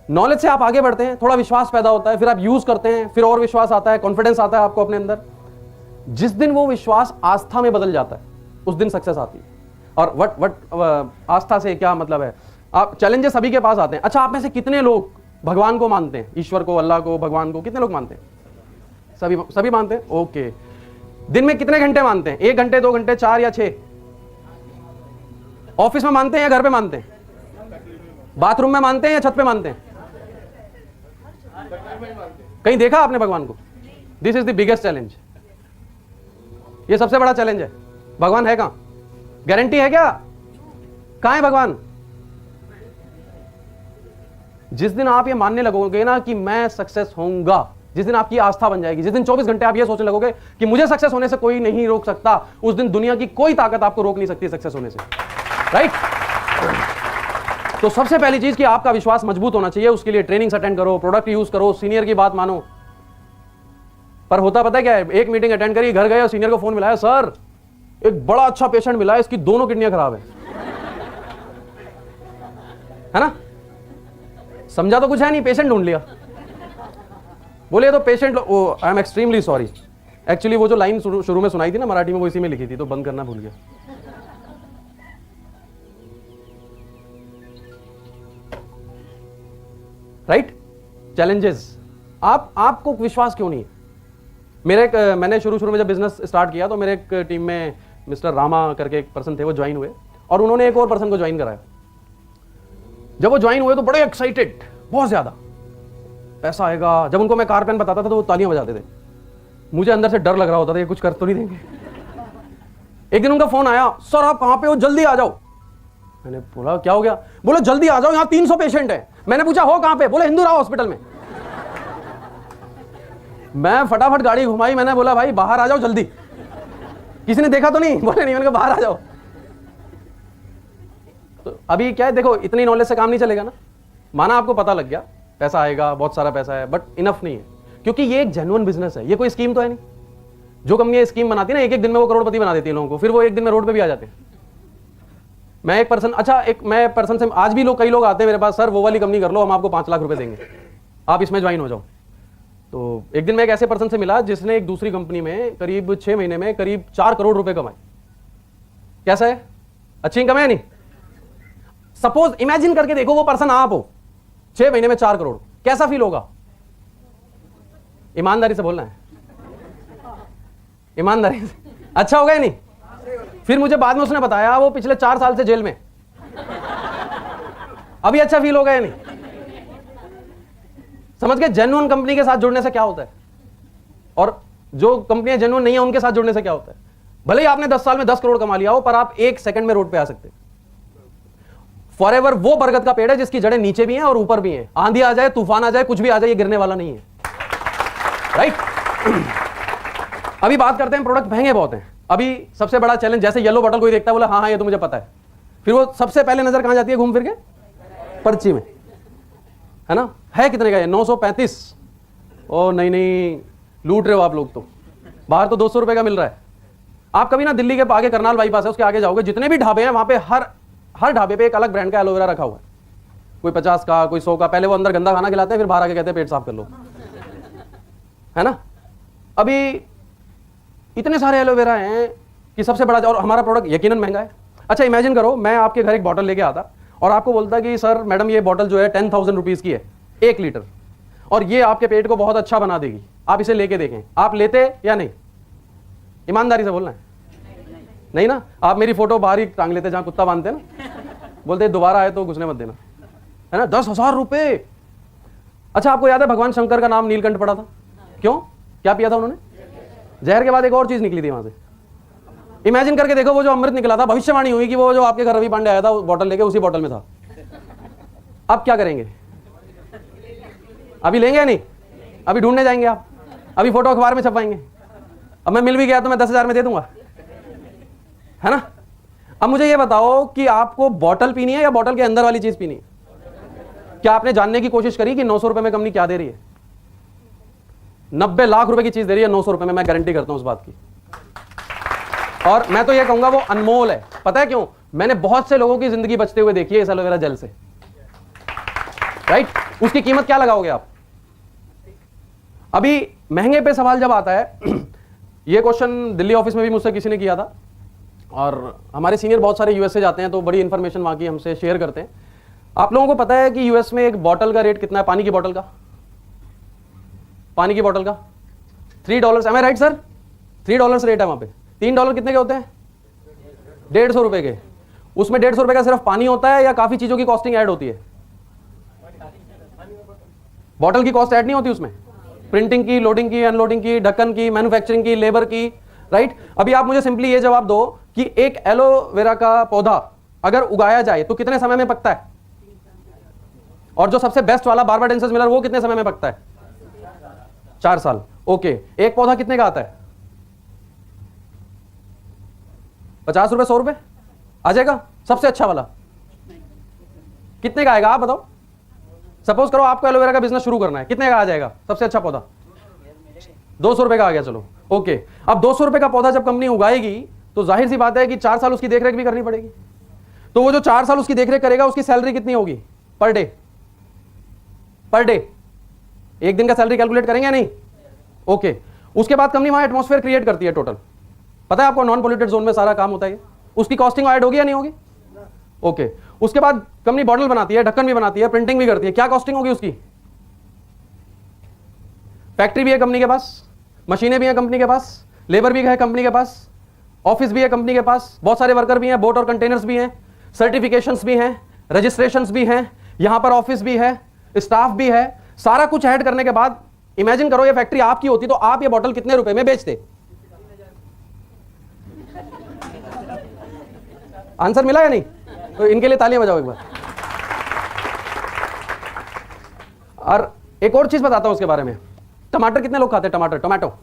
नॉलेज से आप आगे बढ़ते हैं, थोड़ा विश्वास पैदा होता है, फिर आप यूज करते हैं, फिर और विश्वास आता है, कॉन्फिडेंस आता है आपको अपने अंदर। जिस दिन वो विश्वास आस्था में बदल जाता है उस दिन सक्सेस आती है। और वट आस्था से क्या मतलब है? आप चैलेंजेस सभी के पास आते हैं। अच्छा, आप में से कितने लोग भगवान को मानते हैं? ईश्वर को, अल्लाह को, भगवान को कितने लोग मानते हैं? सभी मानते हैं। ओके। दिन में कितने घंटे मानते हैं? 1 घंटे, 2 घंटे, 4 या 6? ऑफिस में मानते हैं या घर पे मानते हैं? बाथरूम में मानते हैं या छत पे मानते हैं? कहीं देखा आपने भगवान को? This is the biggest challenge. ये सबसे बड़ा चैलेंज है। भगवान है कहां? गारंटी है क्या? कहां है भगवान? जिस दिन आप ये मानने लगोगे ना कि मैं सक्सेस होऊंगा, जिस दिन आपकी आस्था बन जाएगी, जिस दिन 24 घंटे आप ये सोचने लगोगे कि मुझे सक्सेस होने से कोई नहीं रोक सकता, उस दिन दुनिया की कोई ताकत आपको रोक नहीं सकती सक्सेस होने से। राइट? तो सबसे पहली चीज कि आपका विश्वास मजबूत होना चाहिए। उसके लिए ट्रेनिंग्स अटेंड करो, प्रोडक्ट यूज करो, सीनियर की बात मानो। पर होता पता है क्या है? एक मीटिंग अटेंड करी, घर गए और सीनियर को फोन मिलाया, सर एक बड़ा अच्छा पेशेंट मिला है, इसकी दोनों किडनियां खराब है ना? समझा तो कुछ है नहीं, पेशेंट ढूंढ लिया। बोले तो patient, I am extremely sorry. Actually वो जो लाइन शुरू में सुनाई थी ना मराठी में, वो इसी में लिखी थी, तो बंद करना भूल गया। राइट? चैलेंजेस। आपको विश्वास क्यों नहीं है? मैंने शुरू में जब बिजनेस स्टार्ट किया तो मेरे एक टीम में मिस्टर रामा करके एक पर्सन थे, वो ज्वाइन हुए और उन्होंने एक और पर्सन को ज्वाइन कराया। जब वो ज्वाइन हुए तो बड़े एक्साइटेड, बहुत ज्यादा पैसा आएगा। जब उनको मैं कार पेन बताता था तो वो तालियां बजाते थे। मुझे अंदर से डर लग रहा होता था ये कुछ कर तो नहीं देंगे। एक दिन उनका फोन आया, सर आप कहां पे हो, जल्दी आ जाओ। मैंने बोला क्या हो गया? बोले जल्दी आ जाओ, यहां 300 पेशेंट है। मैंने पूछा हो कहां पे? बोले हिंदूराव हॉस्पिटल में। मैं फटाफट गाड़ी घुमाई, मैंने बोला भाई बाहर आ जाओ जल्दी, किसी ने देखा तो नहीं? बोले नहीं। मैंने कहा बाहर आ जाओ। तो अभी क्या है, देखो इतनी नॉलेज से काम नहीं चलेगा ना। माना आपको पता लग गया पैसा आएगा, बहुत सारा पैसा है, बट इनफ नहीं है, क्योंकि ये एक जेन्युइन बिजनेस है, ये कोई स्कीम तो है नहीं। जो कंपनी स्कीम बनाती है ना, एक एक दिन में वो करोड़पति बना देती है लोगों को, फिर वो एक दिन में रोड पे भी आ जाते हैं। मैं एक पर्सन, अच्छा एक मैं पर्सन से आज भी लोग, कई लोग आते हैं मेरे पास, सर वो वाली कंपनी कर लो, हम आपको 5 लाख रुपए देंगे, आप इसमें ज्वाइन हो जाओ। तो एक दिन मैं एक ऐसे पर्सन से मिला जिसने एक दूसरी कंपनी में करीब 6 महीने में करीब 4 करोड़ रुपए कमाए। कैसा है? अच्छी इनकम है नहीं? सपोज इमेजिन करके देखो वो पर्सन आप हो, 6 महीने में 4 करोड़, कैसा फील होगा? ईमानदारी से बोलना है, ईमानदारी से। अच्छा होगा या नहीं? फिर मुझे बाद में उसने बताया वो पिछले 4 साल से जेल में। अभी अच्छा फील होगा या नहीं? समझ गए जेन्युइन कंपनी के साथ जुड़ने से क्या होता है, और जो कंपनियां जेन्युइन नहीं है उनके साथ जुड़ने से क्या होता है। भले ही आपने 10 साल में 10 करोड़ कमा लिया हो, पर आप 1 सेकंड में रोड पे आ सकते हैं। फॉरएवर वो बरगद का पेड़ है जिसकी जड़ें नीचे भी हैं और ऊपर भी हैं। आंधी आ जाए, तूफान आ जाए, कुछ भी आ जाए, ये गिरने वाला नहीं है। राइट? अभी बात करते हैं, प्रोडक्ट महंगे बहुत हैं। अभी सबसे बड़ा चैलेंज, जैसे येलो बॉटल कोई देखता है बोला हाँ हाँ ये तो मुझे पता है, फिर वो सबसे पहले नजर कहां जाती है घूम फिर के? पर्ची में, है ना? है कितने का? 935। ओ नहीं नहीं, लूट रहे हो आप लोग तो। बाहर तो 200 रुपए का मिल रहा है। आप कभी ना दिल्ली के आगे करनाल बाईपास है, उसके आगे जाओगे, जितने भी ढाबे हैं वहां पे हर ढाबे पे एक अलग ब्रांड का एलोवेरा रखा हुआ है। कोई 50 का, कोई 100 का। पहले वो अंदर गंदा खाना खिलाते हैं, फिर बाहर आके कहते हैं पेट साफ कर लो, है ना? अभी इतने सारे एलोवेरा हैं कि सबसे बड़ा, और हमारा प्रोडक्ट यकीनन महंगा है। अच्छा इमेजिन करो मैं आपके घर एक बॉटल लेके आता और आपको बोलता कि सर मैडम ये बॉटल जो है 10,000 रुपीज की है, 1 लीटर, और ये आपके पेट को बहुत अच्छा बना देगी, आप इसे लेके देखें। आप लेते या नहीं? ईमानदारी से बोलना है। नहीं ना? आप मेरी फोटो बाहर ही टांग लेते जहां कुत्ता बांधते हैं ना, बोलते दोबारा आए तो घुसने मत देना, है ना? 10,000 रुपए। अच्छा आपको याद है भगवान शंकर का नाम नीलकंठ पड़ा था? क्यों? क्या पिया था उन्होंने? जहर के बाद एक और चीज निकली थी वहां से। इमेजिन करके देखो, वो जो अमृत निकला था, भविष्यवाणी हुई कि वो जो आपके घर रवि पांडे आया था बॉटल लेके, उसी बॉटल में था। अब क्या करेंगे? अभी लेंगे या नहीं? अभी ढूंढने जाएंगे आप? अभी फोटो अखबार में छपवाएंगे? अब मैं मिल भी गया तो मैं 10,000 में दे दूंगा, है ना? अब मुझे ये बताओ कि आपको बॉटल पीनी है या बॉटल के अंदर वाली चीज पीनी है? क्या आपने जानने की कोशिश करी कि 900 रुपए में कंपनी क्या दे रही है? 90 लाख रुपए की चीज दे रही है 900 रुपए में, मैं गारंटी करता हूं उस बात की। और मैं तो ये कहूंगा वो अनमोल है। पता है क्यों? मैंने बहुत से लोगों की जिंदगी बचते हुए देखी है इस एलोवेरा जेल से। राइट? उसकी कीमत क्या लगाओगे आप? अभी महंगे पे सवाल जब आता है, ये क्वेश्चन दिल्ली ऑफिस में भी मुझसे किसी ने किया था, और हमारे सीनियर बहुत सारे यूएस से जाते हैं तो बड़ी इंफॉर्मेशन वहां की हमसे शेयर करते हैं। आप लोगों को पता है कि यूएस में एक बॉटल का रेट कितना है? पानी की बॉटल का, पानी की बॉटल का $3। एम आई राइट सर? $3 रेट है वहां पे। $3 कितने के होते हैं? 150 रुपए के। उसमें 150 रुपए का सिर्फ पानी होता है या काफी चीजों की कॉस्टिंग ऐड होती है? बॉटल की कॉस्ट ऐड नहीं होती उसमें? प्रिंटिंग की, लोडिंग की, अनलोडिंग की, ढक्कन की, मैन्युफैक्चरिंग की, लेबर की। राइट? अभी आप मुझे सिंपली ये जवाब दो कि एक एलोवेरा का पौधा अगर उगाया जाए तो कितने समय में पकता है? और जो सबसे बेस्ट वाला बार्बाडेंसिस मिलर वो कितने समय में पकता है? 4 साल। ओके, एक पौधा कितने का आता है? 50 रुपए, 100 रुपए आ जाएगा? सबसे अच्छा वाला कितने का आएगा आप बताओ? सपोज करो आपको एलोवेरा का बिजनेस शुरू करना है, कितने का आ जाएगा सबसे अच्छा पौधा? 200 रुपए का आ गया। चलो ओके, अब 200 रुपए का पौधा जब कंपनी उगाएगी तो जाहिर सी बात है कि 4 साल उसकी देखरेख भी करनी पड़ेगी। तो वो जो 4 साल उसकी देखरेख करेगा उसकी सैलरी कितनी होगी पर डे? पर डे एक दिन का सैलरी कैलकुलेट करेंगे या नहीं? ओके, उसके बाद कंपनी वहां एटमॉस्फेयर क्रिएट करती है टोटल। पता है आपको नॉन पॉल्यूटेड जोन में सारा काम होता है, उसकी कॉस्टिंग ऐड होगी या नहीं होगी? ओके, उसके बाद कंपनी बॉटल बनाती है, ढक्कन भी बनाती है, प्रिंटिंग भी करती है, क्या कॉस्टिंग होगी उसकी? फैक्ट्री भी है कंपनी के पास, मशीनें भी हैं कंपनी के पास, लेबर भी है कंपनी के पास, ऑफिस भी है कंपनी के पास, बहुत सारे वर्कर भी हैं, बोट और कंटेनर्स भी हैं, सर्टिफिकेशंस भी हैं, रजिस्ट्रेशंस भी हैं, यहां पर ऑफिस भी है, स्टाफ भी है। सारा कुछ ऐड करने के बाद इमेजिन करो ये फैक्ट्री आपकी होती तो आप ये बॉटल कितने रुपए में बेचते? आंसर मिला या नहीं? तो इनके लिए तालियां बजाओ एक बार। और एक और चीज बताता हूं उसके बारे में। टमाटर कितने लोग खाते हैं? टमाटो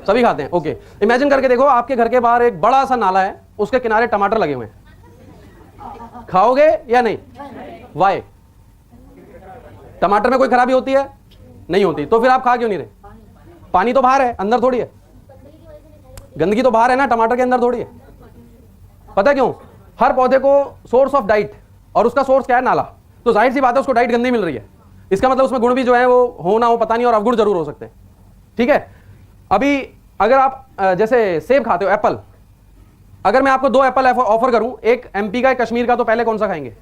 सभी खाते हैं। ओके, इमेजिन करके देखो आपके घर के बाहर एक बड़ा सा नाला है, उसके किनारे टमाटर लगे हुए हैं, खाओगे या नहीं? वाई? टमाटर में कोई खराबी होती है? नहीं होती। तो फिर आप खा क्यों नहीं रहे? पानी तो बाहर है, अंदर थोड़ी है। गंदगी तो बाहर है ना, टमाटर के अंदर थोड़ी है। पता है क्यों? हर पौधे को सोर्स ऑफ डाइट, और उसका सोर्स क्या है? नाला। तो जाहिर सी बात है उसको डाइट गंदी मिल रही है, इसका मतलब उसमें गुण भी जो है वो हो ना हो पता नहीं, और अवगुण जरूर हो सकते हैं। ठीक है, अभी अगर आप जैसे सेब खाते हो, एप्पल, अगर मैं आपको 2 एप्पल ऑफर करूं, एक एमपी का एक कश्मीर का, तो पहले कौन सा खाएंगे?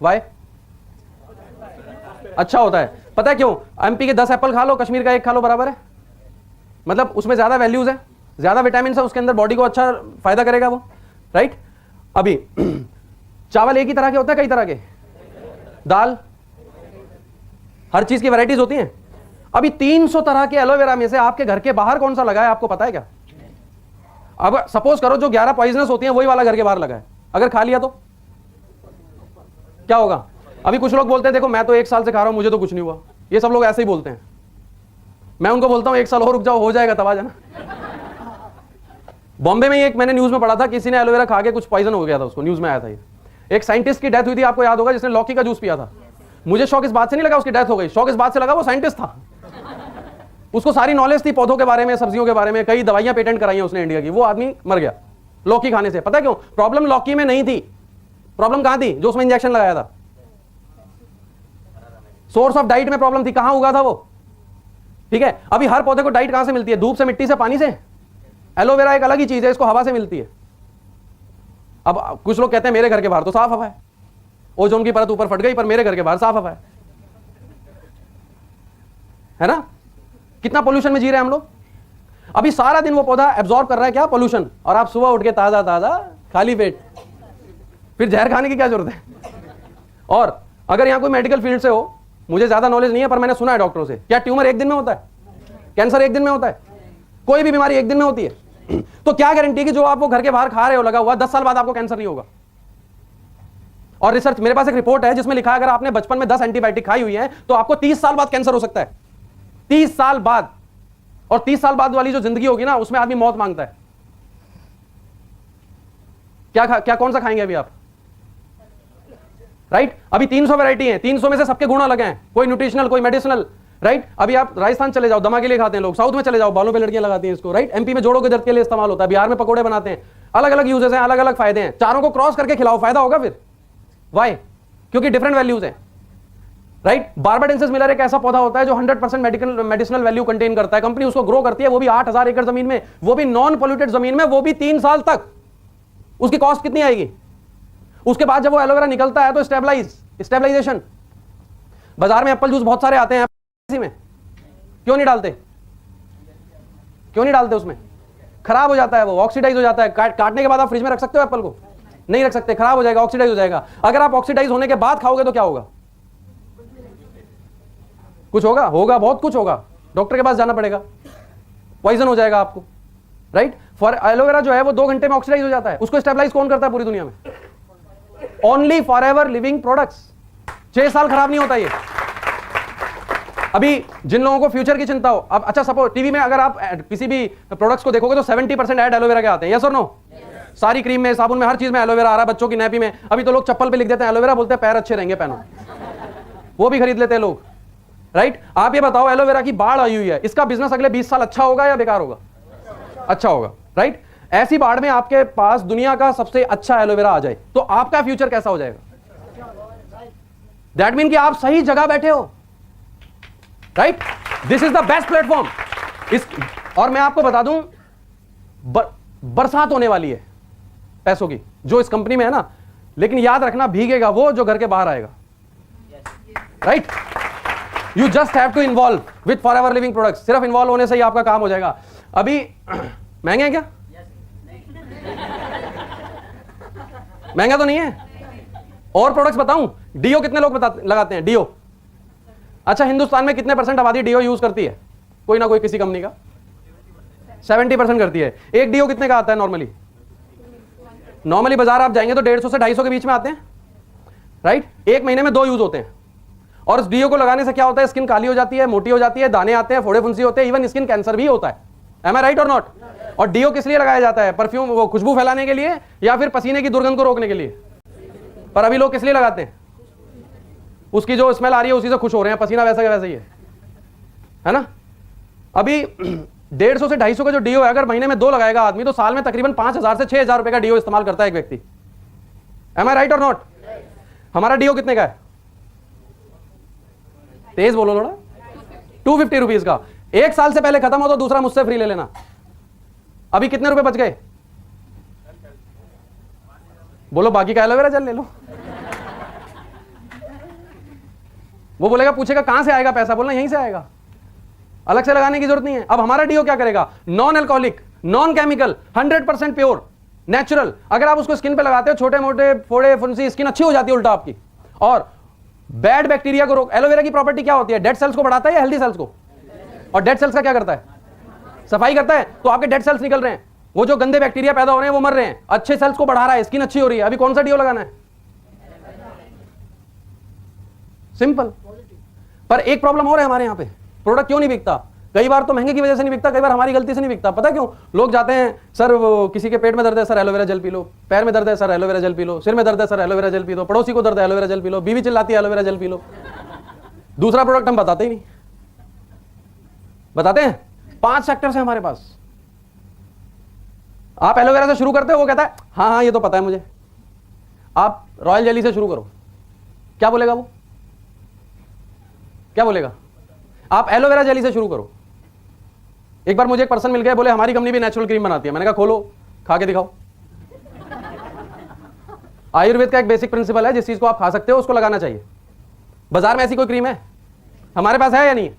वाई? अच्छा होता है। पता है क्यों? एमपी के 10 एप्पल खा लो, कश्मीर का 1 खा लो, बराबर है। मतलब उसमें ज्यादा वैल्यूज है, ज्यादा विटामिन है उसके अंदर, बॉडी को अच्छा फायदा करेगा वो, राइट। अभी चावल एक ही तरह के होते हैं, कई तरह के? दाल, हर चीज की वैरायटीज होती हैं। अभी 300 तरह के एलोवेरा में से आपके घर के बाहर कौन सा लगा है, आपको पता है क्या? अब सपोज करो जो 11 पॉइजनस होती हैं वही वाला घर के बाहर लगा है, अगर खा लिया तो क्या होगा? अभी कुछ लोग बोलते हैं देखो मैं तो 1 साल से खा रहा हूं, मुझे तो कुछ नहीं हुआ। ये सब लोग ऐसे ही बोलते हैं। मैं उनको बोलता हूं 1 साल और रुक जाओ, हो जाएगा, तब आ जाना। बॉम्बे में एक मैंने न्यूज में पढ़ा था, किसी ने एलोवेरा खा के कुछ पॉइजन हो गया था उसको, न्यूज में आया था ये। एक साइंटिस्ट की डेथ हुई थी, आपको याद होगा, जिसने लौकी का जूस पिया था। मुझे शौक इस बात से नहीं लगा उसकी डेथ हो गई, शौक इस बात से लगा वो साइंटिस्ट था, उसको सारी नॉलेज थी पौधों के बारे में, सब्जियों के बारे में, कई दवाइयां पेटेंट कराई हैं उसने इंडिया की। वो आदमी मर गया लौकी खाने से। पता है क्यों? प्रॉब्लम लौकी में नहीं थी, प्रॉब्लम कहां थी? जो उसमें इंजेक्शन लगाया था। सोर्स ऑफ डाइट में प्रॉब्लम थी, कहां उगा था वो। ठीक है, अभी हर पौधे को डाइट कहां से मिलती है? धूप से, मिट्टी से, पानी से। एलोवेरा एक अलग ही चीज है, इसको हवा से मिलती है। अब कुछ लोग कहते हैं मेरे घर के बाहर तो साफ हवा है, ओजोन की परत ऊपर फट गई, पर मेरे घर के बाहर साफ हवा है ना? कितना पोल्यूशन में जी रहे हैं हम लोग। अभी सारा दिन वो पौधा एब्जॉर्ब कर रहा है क्या? पोल्यूशन। और आप सुबह उठ के ताजा ताजा खाली पेट, फिर जहर खाने की क्या जरूरत है? और अगर यहां कोई मेडिकल फील्ड से हो, मुझे ज्यादा नॉलेज नहीं है पर मैंने सुना है डॉक्टरों से, क्या ट्यूमर 1 दिन में होता है? कैंसर 1 दिन में होता है? कोई भी बीमारी 1 दिन में होती है? तो क्या गारंटी कि जो आप वो घर के बाहर खा रहे हो लगा हुआ, 10 साल बाद आपको कैंसर नहीं होगा? और रिसर्च, मेरे पास एक रिपोर्ट है जिसमें लिखा है अगर आपने बचपन में 10 एंटीबायोटिक खाई हुई है तो आपको 30 साल बाद कैंसर हो सकता है। 30 साल बाद। और 30 साल बाद वाली जो जिंदगी होगी ना, उसमें आदमी मौत मांगता है। क्या कौन सा खाएंगे अभी आप? राइट? अभी 300 वैरायटी है, 300 में से सबके गुण अलग हैं, कोई न्यूट्रिशनल, कोई मेडिसिनल। राइट? अभी आप राजस्थान चले जाओ, दमा के लिए खाते हैं लोग। साउथ में चले जाओ, बालों पे लड़कियां लगाती हैं इसको। राइट? एमपी में जोड़ों के दर्द के लिए इस्तेमाल होता है, बिहार में पकोड़े बनाते हैं। अलग अलग यूजेस हैं, अलग अलग फायदे हैं। चारों को क्रॉस करके खिलाओ, फायदा होगा फिर। वाई? क्योंकि डिफरेंट वैल्यूज हैं। राइट? बारबाडेंसिस मिलर एक ऐसा पौधा होता है जो 100% मेडिसिनल वैल्यू कंटेन करता है। कंपनी उसको ग्रो करती है, वो भी 8000 एकड़ जमीन में, वो भी नॉन पोल्यूटेड जमीन में, वो भी 3 साल तक। उसकी कॉस्ट कितनी आएगी? उसके बाद जब वो एलोवेरा निकलता है तो स्टेबलाइजेशन। बाजार में एप्पल जूस बहुत सारे आते हैं, इसी में क्यों नहीं डालते? क्यों नहीं डालते? उसमें खराब हो जाता है, वो ऑक्सीडाइज हो जाता है। काटने के बाद आप फ्रिज में रख सकते हो एप्पल को? नहीं रख सकते, खराब हो जाएगा, ऑक्सीडाइज हो जाएगा। अगर आप ऑक्सीडाइज होने के बाद खाओगे तो क्या होगा? कुछ होगा? होगा, बहुत कुछ होगा। डॉक्टर के पास जाना पड़ेगा, पॉइजन हो जाएगा आपको। राइट? फॉर एलोवेरा जो है वो 2 घंटे में ऑक्सीडाइज हो जाता है। उसको स्टेबलाइज कौन करता है पूरी दुनिया में? Only for ever living products. 6 साल खराब नहीं होता ये। अभी जिन लोगों को फ्यूचर की चिंता हो, अब अच्छा सपोज टीवी में अगर आप किसी भी प्रोडक्ट्स को देखोगे तो 70% ऐड एलोवेरा के आते हैं। यस और नो? सारी क्रीम में, साबुन में, हर चीज में एलोवेरा आ रहा है। बच्चों की नैपी में, अभी तो लोग चप्पल पे लिख देते हैं एलोवेरा, बोलते हैं पैर अच्छे रहेंगे, पहनो। वो भी खरीद लेते हैं लोग। राइट? आप ये बताओ, एलोवेरा की बाढ़ आई हुई है, इसका बिजनेस अगले 20 साल अच्छा होगा या बेकार होगा? अच्छा होगा। राइट? ऐसी बाढ़ में आपके पास दुनिया का सबसे अच्छा एलोवेरा आ जाए तो आपका फ्यूचर कैसा हो जाएगा? दैट मीन कि आप सही जगह बैठे हो। Right? This is the best platform. और मैं आपको बता दूं, बरसात होने वाली है पैसों की जो इस कंपनी में है ना, लेकिन याद रखना भीगेगा वो जो घर के बाहर आएगा। Right? You just have to involve with Forever Living Products. सिर्फ इन्वॉल्व होने से ही आपका काम हो जाएगा। अभी महंगे हैं क्या? महंगा तो नहीं है। और प्रोडक्ट्स बताऊं? डीओ कितने लोग लगाते हैं? डीओ, अच्छा हिंदुस्तान में कितने % आबादी डीओ यूज करती है? कोई ना कोई किसी कंपनी का 70% करती है। एक डीओ कितने का आता है नॉर्मली? नॉर्मली बाजार आप जाएंगे तो 150 से 250 के बीच में आते हैं। राइट? 1 महीने में 2 यूज होते हैं। और इस डीओ को लगाने से क्या होता है? स्किन काली हो जाती है, मोटी हो जाती है, दाने आते हैं, फोड़े फुंसी होते हैं, इवन स्किन कैंसर भी होता है। एम आई राइट और नॉट? और डीओ किस लिए लगाया जाता है? परफ्यूम, वो खुशबू फैलाने के लिए या फिर पसीने की दुर्गंध को रोकने के लिए? पर अभी लोग किस लिए लगाते हैं? उसकी जो स्मेल आ रही है उसी से खुश हो रहे हैं, पसीना वैसा का वैसा ही है ना। अभी 150 से 250 का जो डीओ है, अगर महीने में 2 लगाएगा आदमी तो साल में तकरीबन 5000 से 6000 रुपए का डीओ इस्तेमाल करता है एक व्यक्ति। एम आई राइट और नॉट? हमारा डीओ कितने का है? तेज बोलो थोड़ा। 250 रुपीज का। 1 साल से पहले खत्म हो तो दूसरा मुझसे फ्री ले लेना। अभी कितने रुपए बच गए? बोलो बाकी का एलोवेरा जेल ले लो। वो बोलेगा, पूछेगा कहां से आएगा पैसा, बोलना यहीं से आएगा, अलग से लगाने की जरूरत नहीं है। अब हमारा डीओ क्या करेगा? Non alcoholic, non chemical, 100% pure, natural. अगर आप उसको स्किन पे लगाते हो, छोटे मोटे फोड़े फुंसी, स्किन अच्छी हो जाती है उल्टा आपकी, और बैड बैक्टीरिया को रोक। एलोवेरा की प्रॉपर्टी क्या होती है? डेड सेल्स को बढ़ाता है या हेल्दी सेल्स को? और डेड सेल्स का क्या करता है? सफाई करता है। तो आपके डेड सेल्स निकल रहे हैं, वो जो गंदे बैक्टीरिया पैदा हो रहे हैं वो मर रहे हैं, अच्छे सेल्स को बढ़ा रहा है, स्किन अच्छी हो रही है। अभी कौन सा डीओ लगाना है? सिंपल। पर एक प्रॉब्लम और है हमारे यहाँ पे, प्रोडक्ट क्यों नहीं बिकता? कई बार तो महंगे की वजह से नहीं बिकता, कई बार हमारी गलती से नहीं बिकता। पता क्यों? लोग जाते हैं, सर वो किसी के पेट में दर्द है, sir aloe vera gel P low, पैर में दर्द है, sir aloe vera gel P low, सिर में दर्द है, sir aloe vera gel P low, पड़ोसी को दर्द है, एलोवेरा जेल पी लो, बीवी चिल्लाती है, एलोवेरा जेल पी लो। दूसरा प्रोडक्ट हम बताते ही नहीं। बताते हैं 5 सेक्टर्स है हमारे पास। आप एलोवेरा से शुरू करते हो, वो कहता है हाँ हाँ ये तो पता है मुझे। आप रॉयल जेली से शुरू करो, क्या बोलेगा वो? क्या बोलेगा? आप एलोवेरा जेली से शुरू करो। एक बार मुझे एक पर्सन मिल गया, बोले हमारी कंपनी भी नेचुरल क्रीम बनाती है। मैंने कहा खोलो, खा के दिखाओ। आयुर्वेद का एक बेसिक प्रिंसिपल है, जिस चीज को आप खा सकते हो उसको लगाना चाहिए। बाजार में ऐसी कोई क्रीम है? हमारे पास है या नहीं है?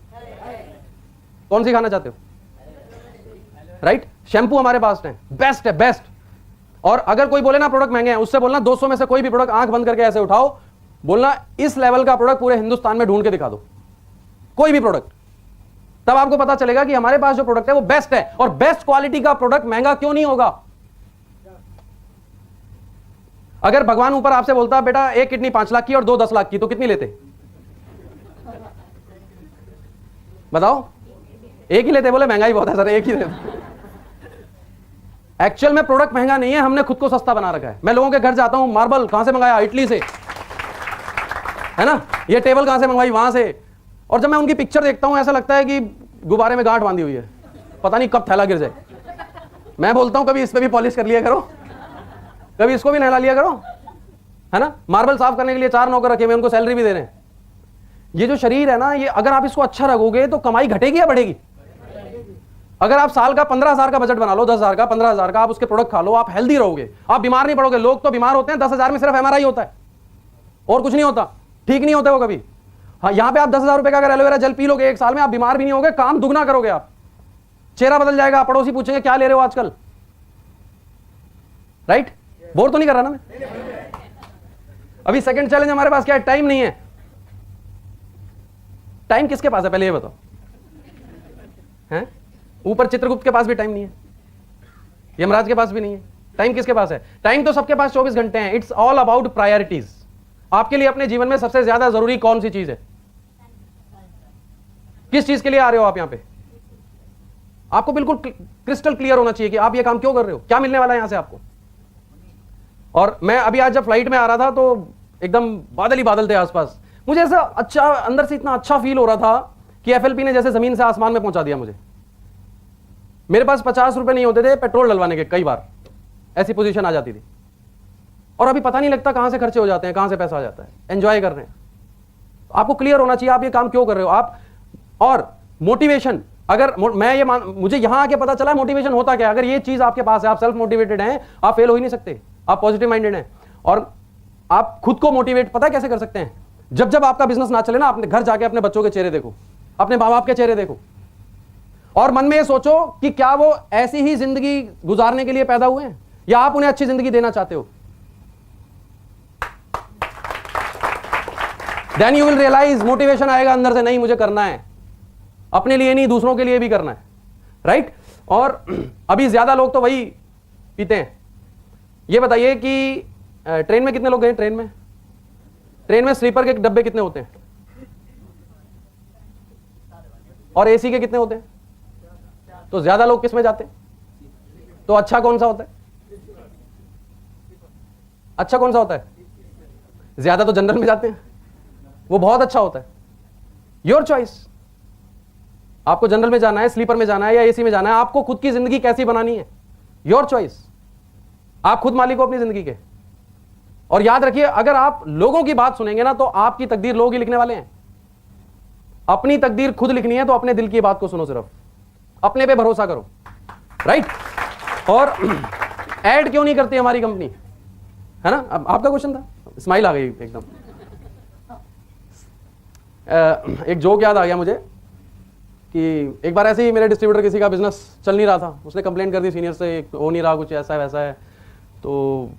कौन सी खाना चाहते हो? राइट। शैम्पू हमारे पास है, बेस्ट है, बेस्ट। और अगर कोई बोले ना प्रोडक्ट महंगे हैं, उससे बोलना 200 में से कोई भी प्रोडक्ट आंख बंद करके ऐसे उठाओ, बोलना इस लेवल का प्रोडक्ट पूरे हिंदुस्तान में ढूंढ के दिखा दो, कोई भी प्रोडक्ट। तब आपको पता चलेगा कि हमारे पास जो प्रोडक्ट है वो बेस्ट है। और बेस्ट क्वालिटी का प्रोडक्ट महंगा क्यों नहीं होगा? अगर भगवान ऊपर आपसे बोलता बेटा एक किडनी 5 लाख की और 2 10 लाख की, तो कितनी लेते? बताओ। एक ही लेते? बोले महंगाई बहुत है सर, एक ही लेते। एक्चुअल में प्रोडक्ट महंगा नहीं है, हमने खुद को सस्ता बना रखा है। मैं लोगों के घर जाता हूं, मार्बल कहां से मंगाया? इटली से, है ना। ये टेबल कहां से मंगवाई? वहां से। और जब मैं उनकी पिक्चर देखता हूं ऐसा लगता है कि गुब्बारे में गांठ बांधी हुई है, पता नहीं कब थैला गिर जाए। मैं बोलता हूं कभी इस पे भी पॉलिश कर लिया करो, कभी इसको भी नहला लिया करो, है ना। मार्बल साफ करने के लिए 4 नौकर रखे हुए, उनको सैलरी भी दे रहे हैं। ये जो शरीर है ना, ये अगर आप इसको अच्छा रखोगे तो कमाई घटेगी या बढ़ेगी? अगर आप साल का 15,000 का बजट बना लो, 10,000 का, 15,000 का, आप उसके प्रोडक्ट खा लो, आप हेल्दी रहोगे, आप बीमार नहीं पड़ोगे। लोग तो बीमार होते हैं 10,000 में सिर्फ एमआरआई होता है और कुछ नहीं होता, ठीक नहीं होता वो कभी। हाँ, यहां पे आप 10,000 रुपए का अगर एलोवेरा जेल पी लोगे 1 साल में, आप बीमार भी नहीं होगे, काम दुगना करोगे, आप चेहरा बदल जाएगा, पड़ोसी पूछेंगे क्या ले रहे हो आजकल। राइट? बोर तो नहीं कर रहा ना मैं? अभी सेकंड चैलेंज हमारे पास क्या है? टाइम नहीं है। टाइम किसके पास है पहले ये बताओ? हैं? ऊपर चित्रगुप्त के पास भी टाइम नहीं है, यमराज के पास भी नहीं है। टाइम किसके पास है? टाइम तो सबके पास 24 घंटे हैं। It's all about priorities. आपके लिए अपने जीवन में सबसे ज्यादा जरूरी कौन सी चीज है? किस चीज के लिए आ रहे हो आप यहां पे? आपको बिल्कुल क्रिस्टल क्लियर होना चाहिए कि आप ये काम क्यों कर रहे हो, क्या मिलने वाला है यहां से आपको। और मैं अभी आज जब फ्लाइट में आ रहा था तो एकदम बादल ही बादल थे आसपास। मुझे ऐसा अच्छा अंदर से इतना अच्छा फील हो रहा था कि एफएलपी ने जैसे जमीन से आसमान में पहुंचा दिया मुझे। मेरे पास 50 रुपए नहीं होते थे पेट्रोल डलवाने के, कई बार ऐसी पोजीशन आ जाती थी। और अभी पता नहीं लगता कहां से खर्चे हो जाते हैं, कहां से पैसा आ जाता है। एंजॉय कर रहे हैं। आपको क्लियर होना चाहिए आप ये काम क्यों कर रहे हो आप। और मोटिवेशन, अगर मैं ये मुझे यहां आके पता चला मोटिवेशन होता क्या। अगर ये चीज आपके पास है, आप सेल्फ मोटिवेटेड हैं, आप फेल हो ही नहीं सकते। आप पॉजिटिव माइंडेड हैं और आप खुद को मोटिवेट पता है कैसे कर सकते हैं? जब जब आपका बिजनेस ना चले ना, अपने घर जाके अपने बच्चों के चेहरे देखो, अपने माँ बाप के चेहरे देखो और मन में ये सोचो कि क्या वो ऐसी ही जिंदगी गुजारने के लिए पैदा हुए हैं या आप उन्हें अच्छी जिंदगी देना चाहते हो। Then you will realise, motivation आएगा अंदर से, नहीं मुझे करना है, अपने लिए नहीं दूसरों के लिए भी करना है। राइट? और अभी ज्यादा लोग तो वही पीते हैं। ये बताइए कि ट्रेन में कितने लोग गए? ट्रेन में स्लीपर के डब्बे कितने होते हैं और एसी के कितने होते हैं? तो ज्यादा लोग किस में जाते हैं? तो अच्छा कौन सा होता है? अच्छा कौन सा होता है? ज्यादा तो जनरल में जाते हैं, वो बहुत अच्छा होता है, योर चॉइस। आपको जनरल में जाना है, स्लीपर में जाना है या एसी में जाना है, आपको खुद की जिंदगी कैसी बनानी है, योर चॉइस। आप खुद मालिक हो अपनी जिंदगी के। और याद रखिए, अगर आप लोगों की बात सुनेंगे ना तो आपकी तकदीर लोग ही लिखने वाले हैं। अपनी तकदीर खुद लिखनी है तो अपने दिल की बात को सुनो, सिर्फ अपने पे भरोसा करो, राइट। और ऐड क्यों नहीं करती हमारी कंपनी, है ना? अब आपका क्वेश्चन था, स्माइल आ गई एकदम। एक जोक याद आ गया मुझे कि एक बार ऐसे ही मेरे डिस्ट्रीब्यूटर किसी का बिजनेस चल नहीं रहा था, उसने कंप्लेंट कर दी सीनियर से, हो नहीं रहा, कुछ ऐसा है वैसा है। तो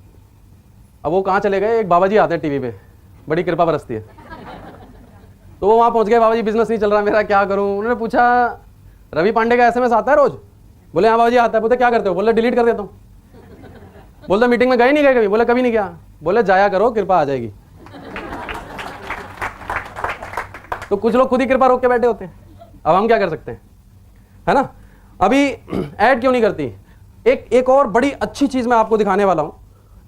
अब वो कहाँ चले गए, एक बाबा जी आते हैं टीवी पे, बड़ी कृपा बरसती है, तो वो वहाँ पहुँच गए, बाबा जी बिजनेस नहीं चल रहा मेरा, क्या करूँ? उन्होंने पूछा, रवि पांडे का एसएमएस आता है रोज? बोले हाँ बाबा जी आता है। बोलते क्या करते हो? बोले डिलीट कर देता हूँ। बोलते मीटिंग में गए नहीं गए कभी? बोले कभी नहीं गया। बोले जाया करो, कृपा आ जाएगी। तो कुछ लोग खुद ही कृपा रोक के बैठे होते हैं, अब हम क्या कर सकते हैं, है ना? अभी ऐड क्यों नहीं करती? एक और बड़ी अच्छी चीज मैं आपको दिखाने वाला हूं।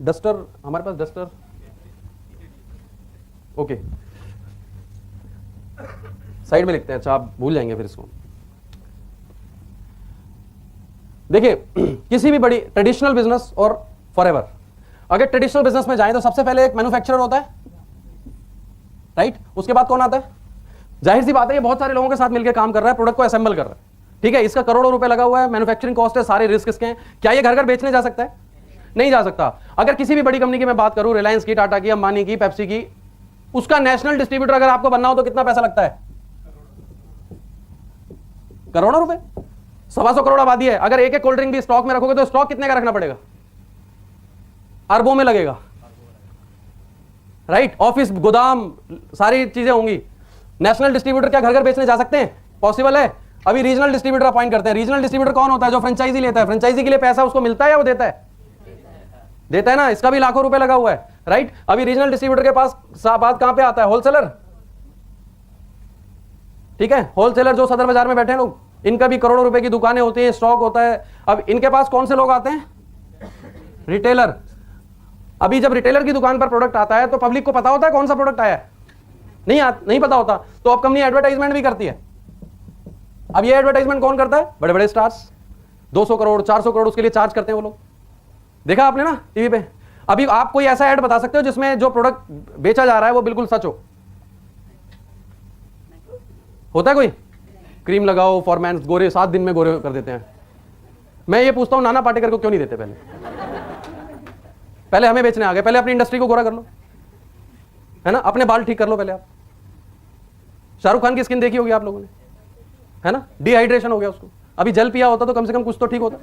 डस्टर, हमारे पास डस्टर, ओके, साइड में लिखते हैं। अच्छा, आप भूल जाएंगे फिर इसको। देखिए, किसी भी बड़ी ट्रेडिशनल बिजनेस और फॉरएवर, अगर ट्रेडिशनल बिजनेस में जाएं तो सबसे पहले एक मैन्युफैक्चरर होता है, राइट? उसके बाद कौन आता है? जाहिर सी बात है, ये बहुत सारे लोगों के साथ मिलकर काम कर रहा है, प्रोडक्ट को असेंबल कर रहा है, ठीक है? इसका करोड़ों रुपए लगा हुआ है, मैन्युफैक्चरिंग कॉस्ट है, सारे रिस्क इसके हैं। क्या ये घर घर बेचने जा सकता है? नहीं जा सकता। अगर किसी भी बड़ी कंपनी की मैं बात करूं, रिलायंस की, टाटा की, अंबानी की, पेप्सी की, उसका नेशनल डिस्ट्रीब्यूटर अगर आपको बनना हो तो कितना पैसा लगता है? करोड़ों रुपए। 125 करोड़ आबादी है, अगर एक एक कोल्ड ड्रिंक भी स्टॉक में रखोगे तो स्टॉक कितने का रखना पड़ेगा? अरबों में लगेगा, राइट? ऑफिस, गोदाम, सारी चीजें होंगी। नेशनल डिस्ट्रीब्यूटर क्या घर घर बेचने जा सकते हैं? पॉसिबल है? अभी रीजनल डिस्ट्रीब्यूटर अपॉइंट करते हैं। रीजनल डिस्ट्रीब्यूटर कौन होता है? जो फ्रेंचाइजी लेता है। फ्रेंचाइजी के लिए पैसा उसको मिलता है या वो देता है? देता है ना, इसका भी लाखों रुपए लगा हुआ है, राइट? अभी रीजनल डिस्ट्रीब्यूटर के पास बात कहां पे आता है? होलसेलर, ठीक है? होलसेलर जो सदर बाजार में बैठे हैं लोग, इनका भी करोड़ों रुपए की दुकानें होती हैं, स्टॉक होता है। अब इनके पास कौन से लोग आते हैं? रिटेलर। अभी जब रिटेलर की दुकान पर प्रोडक्ट आता है तो पब्लिक को पता होता है कौन सा प्रोडक्ट आया है? नहीं पता होता। तो अब कंपनी एडवर्टाइजमेंट भी करती है। अब ये एडवर्टाइजमेंट कौन करता है? बड़े बड़े स्टार्स, 200 करोड़ 400 करोड़ उसके लिए चार्ज करते हैं वो लोग। देखा आपने ना टीवी पे? अभी आप कोई ऐसा ऐड बता सकते हो जिसमें जो प्रोडक्ट बेचा जा रहा है वो बिल्कुल सच हो? होता है कोई? क्रीम लगाओ, फॉरमैन्स, गोरे 7 दिन में गोरे कर देते हैं। मैं ये पूछता हूं, नाना पाटेकर को क्यों नहीं देते? पहले हमें बेचने आ गए, पहले अपनी इंडस्ट्री को गोरा कर लो, है ना? अपने बाल ठीक कर लो पहले आप। शाहरुख खान की स्किन देखी होगी आप लोगों ने, है ना? डिहाइड्रेशन हो गया उसको, अभी जल पिया होता तो कम से कम कुछ तो ठीक होता,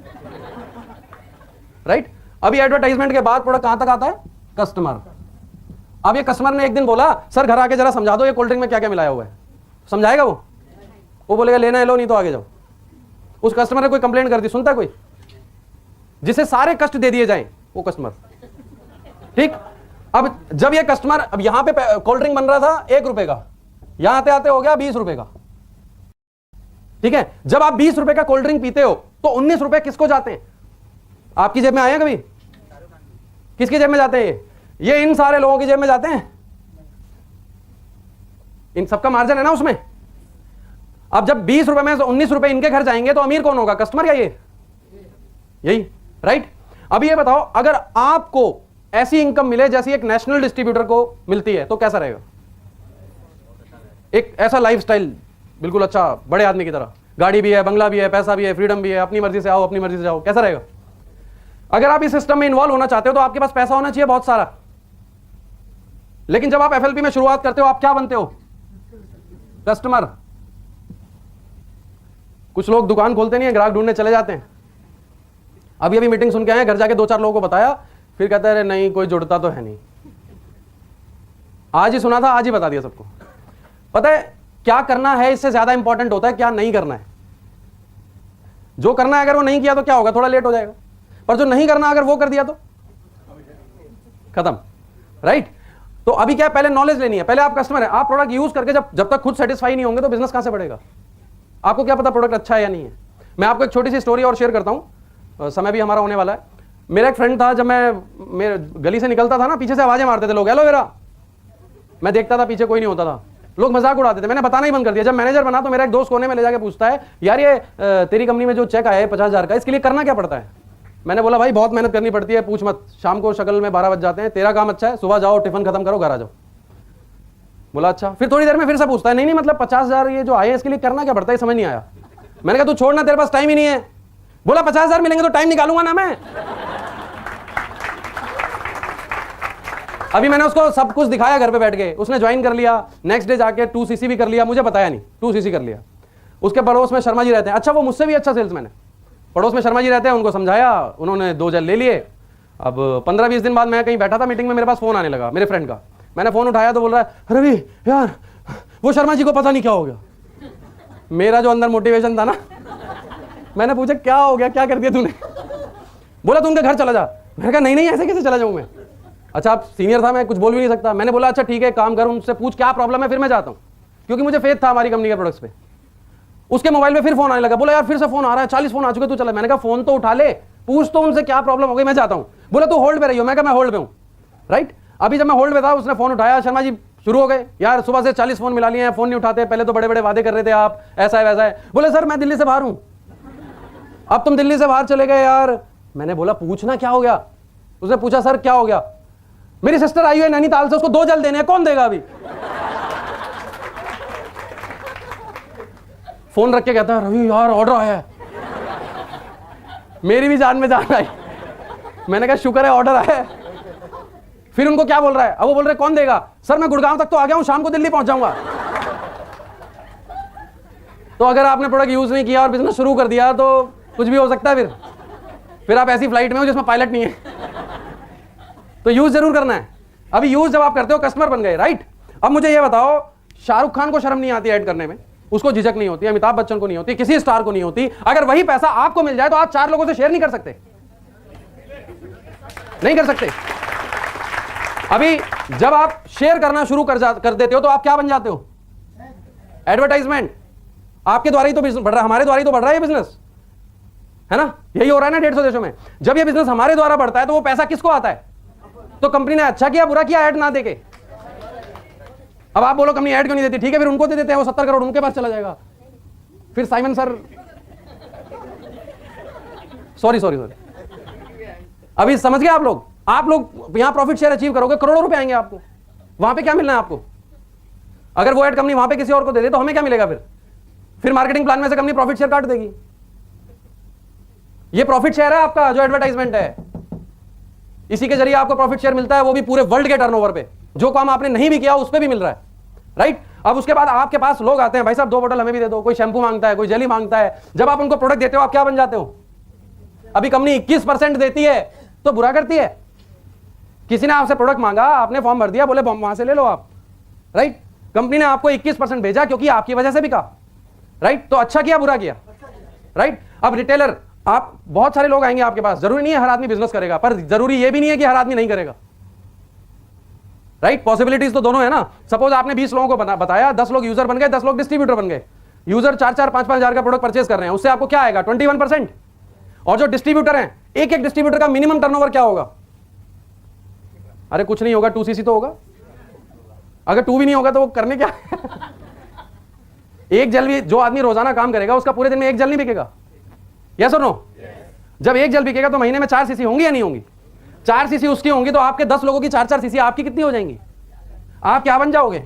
राइट? अभी एडवर्टाइजमेंट के बाद प्रोडक्ट कहां तक आता है? कस्टमर। अब ये कस्टमर ने एक दिन बोला, सर घर आके जरा समझा दो ये कोल्ड ड्रिंक में क्या क्या मिलाया हुआ है। समझाएगा वो बोलेगा लेना है लो, नहीं तो आगे जाओ। उस कस्टमर ने कोई कंप्लेंट कर दी, सुनता है कोई? जिसे सारे कष्ट दे दिए जाएं वो कस्टमर, ठीक? अब जब ये कस्टमर, अब यहां पे कोल्ड ड्रिंक बन रहा था 1 रुपए का, यहां आते आते हो गया 20 रुपए का, ठीक है? जब आप 20 रुपए का कोल्ड ड्रिंक पीते हो तो 19 रुपए किसको जाते हैं? आपकी जेब में आए हैं कभी? किसकी जेब में जाते हैं? ये इन सारे लोगों की जेब में जाते हैं। इन सबका मार्जिन है ना उसमें। अब जब 20 रुपए में से 19 रुपए इनके घर जाएंगे तो अमीर कौन होगा? कस्टमर या ये? यही, राइट? अब ये बताओ, अगर आपको ऐसी इनकम मिले जैसी एक नेशनल डिस्ट्रीब्यूटर को मिलती है तो कैसा रहेगा? एक ऐसा लाइफस्टाइल, बिल्कुल अच्छा, बड़े आदमी की तरह, गाड़ी भी है, बंगला भी है, पैसा भी है, फ्रीडम भी है, अपनी मर्जी से आओ, अपनी मर्जी से जाओ, कैसा रहेगा? अगर आप इस सिस्टम में इन्वॉल्व होना चाहते हो तो आपके पास पैसा होना चाहिए बहुत सारा। लेकिन जब आप एफएलपी में शुरुआत करते हो, आप क्या बनते हो? कस्टमर। कुछ लोग दुकान खोलते नहीं है, ग्राहक ढूंढने चले जाते हैं। अभी मीटिंग सुन के आए, घर जाके 2-4 लोगों को बताया, फिर कहते हैं नहीं कोई जुड़ता तो है नहीं। आज ही सुना था, आज ही बता दिया सबको। पता है क्या करना है इससे ज्यादा इंपॉर्टेंट होता है क्या नहीं करना है। जो करना है अगर वो नहीं किया तो क्या होगा? थोड़ा लेट हो जाएगा। पर जो नहीं करना अगर वो कर दिया तो खत्म, राइट? तो अभी क्या है, पहले नॉलेज लेनी है। पहले आप कस्टमर है, आप प्रोडक्ट यूज करके जब तक खुद सेटिस्फाई नहीं होंगे तो बिजनेस कहां से बढ़ेगा? आपको क्या पता प्रोडक्ट अच्छा है या नहीं है? मैं आपको एक छोटी सी स्टोरी और शेयर करता हूं, समय भी हमारा होने वाला है। मेरा एक फ्रेंड था, जब मैं मेरे गली से निकलता था ना, पीछे से आवाजें मारते थे लोग, एलोवेरा। मैं देखता था पीछे कोई नहीं होता था, लोग मजाक उड़ाते थे, मैंने बताना ही बंद कर दिया। जब मैनेजर बना तो मेरा एक दोस्त कोने में ले जाके पूछता है, यार ये तेरी कंपनी में जो चेक आया है 50,000 का, इसके लिए करना क्या पड़ता है? मैंने बोला भाई बहुत मेहनत करनी पड़ती है, पूछ मत, शाम को शक्ल में 12 बज जाते हैं, तेरा काम अच्छा है, सुबह जाओ टिफिन खत्म करो घर आ जाओ। बोला अच्छा। फिर थोड़ी देर में फिर से पूछता है, नहीं मतलब 50,000 ये जो आए हैं इसके लिए करना क्या पड़ता है, समझ नहीं आया। मैंने कहा तू छोड़ना, तेरे पास टाइम ही नहीं है। बोला 50,000 मिलेंगे तो टाइम निकालूंगा ना मैं। अभी मैंने उसको सब कुछ दिखाया घर पे बैठ के, उसने ज्वाइन कर लिया, नेक्स्ट डे जाके 2cc भी कर लिया, मुझे बताया नहीं, 2cc कर लिया। उसके पड़ोस में शर्मा जी रहते हैं, अच्छा वो मुझसे भी अच्छा सेल्समैन है, पड़ोस में शर्मा जी रहते हैं, उनको समझाया, उन्होंने 2 जेल ले लिए। अब 15-20 दिन बाद मैं कहीं बैठा था मीटिंग में, मेरे पास फोन आने लगा मेरे फ्रेंड का। मैंने फोन उठाया तो बोल रहा है, रवि यार वो शर्मा जी को पता नहीं क्या हो गया। मेरा जो अंदर मोटिवेशन था ना, मैंने पूछा क्या हो गया, क्या कर दिया तूने? बोला तू उनके घर चला जा। मैंने कहा नहीं ऐसे कैसे चला जाऊं मैं? अच्छा आप सीनियर था, मैं कुछ बोल भी नहीं सकता। मैंने बोला अच्छा ठीक है, काम कर, उनसे पूछ क्या प्रॉब्लम है, फिर मैं जाता हूं, क्योंकि मुझे फेथ था हमारी कंपनी के प्रोडक्ट्स पे। उसके मोबाइल में फिर फोन आने लगा, बोला यार फिर से फोन आ रहा है, 40 फोन आ चुके, तू चला। मैंने कहा फोन तो उठा ले, पूछ तो उनसे क्या प्रॉब्लम हो गई, मैं जाता हूं। बोला तू होल्ड पे रही हो। मैं कहा मैं होल्ड पे हूं, राइट। अभी जब मैं होल्ड पे था, उसने फोन उठाया, शर्मा जी शुरू हो गए, यार सुबह से 40 फोन मिला लिए हैं, फोन नहीं उठाते, पहले तो बड़े बड़े वादे कर रहे थे आप, ऐसा है वैसा है। बोले सर मैं दिल्ली से बाहर हूं। अब तुम दिल्ली से बाहर चले गए यार। मैंने बोला पूछना क्या हो गया? उसने पूछा सर क्या हो गया? मेरी सिस्टर आई है नैनीताल से, उसको 2 जेल देने हैं, कौन देगा अभी? फोन रख के कहता है रवि यार ऑर्डर आया है। मेरी भी जान में जान आई। मैंने कहा शुक्र है ऑर्डर आया है। फिर उनको क्या बोल रहा है? अब वो बोल रहे कौन देगा? सर मैं गुड़गांव तक तो आ गया हूं, शाम को दिल्ली पहुंच जाऊंगा। तो अगर आपने प्रोडक्ट यूज नहीं किया और बिजनेस शुरू कर दिया तो कुछ भी हो सकता है। फिर आप ऐसी फ्लाइट में हो जिसमें पायलट नहीं है। तो यूज जरूर करना है। अभी यूज जब आप करते हो, कस्टमर बन गए, राइट। अब मुझे ये बताओ, शाहरुख खान को शर्म नहीं आती ऐड करने में, उसको झिझक नहीं होती, अमिताभ बच्चन को नहीं होती, किसी स्टार को नहीं होती। अगर वही पैसा आपको मिल जाए तो आप 4 लोगों से शेयर नहीं कर सकते, नहीं कर सकते। अभी जब आप शेयर करना शुरू कर देते हो तो आप क्या बन जाते हो? एडवर्टाइजमेंट। आपके द्वारा ही तो बिजनेस बढ़ रहा है, हमारे द्वारा ही तो बढ़ रहा है ये बिजनेस, है ना? यही हो रहा है ना 150 देशों में। जब ये बिजनेस हमारे द्वारा बढ़ता है तो वो पैसा किसको आता है? तो कंपनी ने अच्छा किया बुरा किया ऐड ना देके। अब आप बोलो कंपनी ऐड क्यों नहीं देती, ठीक है फिर उनको दे देते हैं, वो 70 करोड़ उनके पास चला जाएगा। फिर साइमन सर सॉरी अभी समझ गए आप लोग यहां प्रॉफिट शेयर अचीव करोगे, करोड़ों रुपए आएंगे आपको। वहां पे क्या मिलना है आपको? अगर वो ऐड कंपनी वहां पे किसी और को दे दे तो हमें क्या मिलेगा? फिर मार्केटिंग प्लान में से कंपनी प्रॉफिट शेयर काट देगी। ये प्रॉफिट शेयर है आपका, जो एडवर्टाइजमेंट है, इसी के जरिए आपको प्रॉफिट शेयर मिलता है, वो भी पूरे वर्ल्ड के टर्नओवर पे। जो काम आपने नहीं भी किया उस पर भी मिल रहा है, राइट। अब उसके बाद आपके पास लोग आते हैं, भाई साहब 2 बोतल हमें भी दे दो, कोई शैंपू मांगता है, कोई जेली मांगता है। जब आप उनको प्रोडक्ट देते हो आप क्या बन जाते हो? अभी कंपनी 21% देती है तो बुरा करती है। किसी ने आपसे प्रोडक्ट मांगा, आपने फॉर्म भर दिया, बोले वहां से ले लो आप, राइट। कंपनी ने आपको 21% भेजा क्योंकि आपकी वजह से बिका, राइट। तो अच्छा किया बुरा किया, राइट। अब रिटेलर, आप बहुत सारे लोग आएंगे आपके पास, जरूरी नहीं है हर आदमी बिजनेस करेगा, पर जरूरी ये भी नहीं है कि हर आदमी नहीं करेगा, राइट। पॉसिबिलिटीज तो दोनों है ना। सपोज आपने 20 लोगों को बताया, 10 लोग यूजर बन गए, 10 लोग डिस्ट्रीब्यूटर बन गए। यूजर 4-4, 5-5 हजार का प्रोडक्ट परचेज कर रहे हैं, उससे आपको क्या आएगा? 21%। और जो डिस्ट्रीब्यूटर हैं, एक डिस्ट्रीब्यूटर का मिनिमम टर्नओवर क्या होगा? अरे कुछ नहीं होगा, 2cc तो होगा। अगर 2 भी नहीं होगा तो वो करने क्या? एक जल भी, जो आदमी रोजाना काम करेगा उसका पूरे दिन में 1 जल नहीं बिकेगा, यस और नो? जब 1 जल बिकेगा तो महीने में 4 cc होंगी या नहीं होंगी? 4 cc उसकी होंगी तो आपके 10 लोगों की 4-4 cc आपकी कितनी हो जाएंगी? आप क्या बन जाओगे?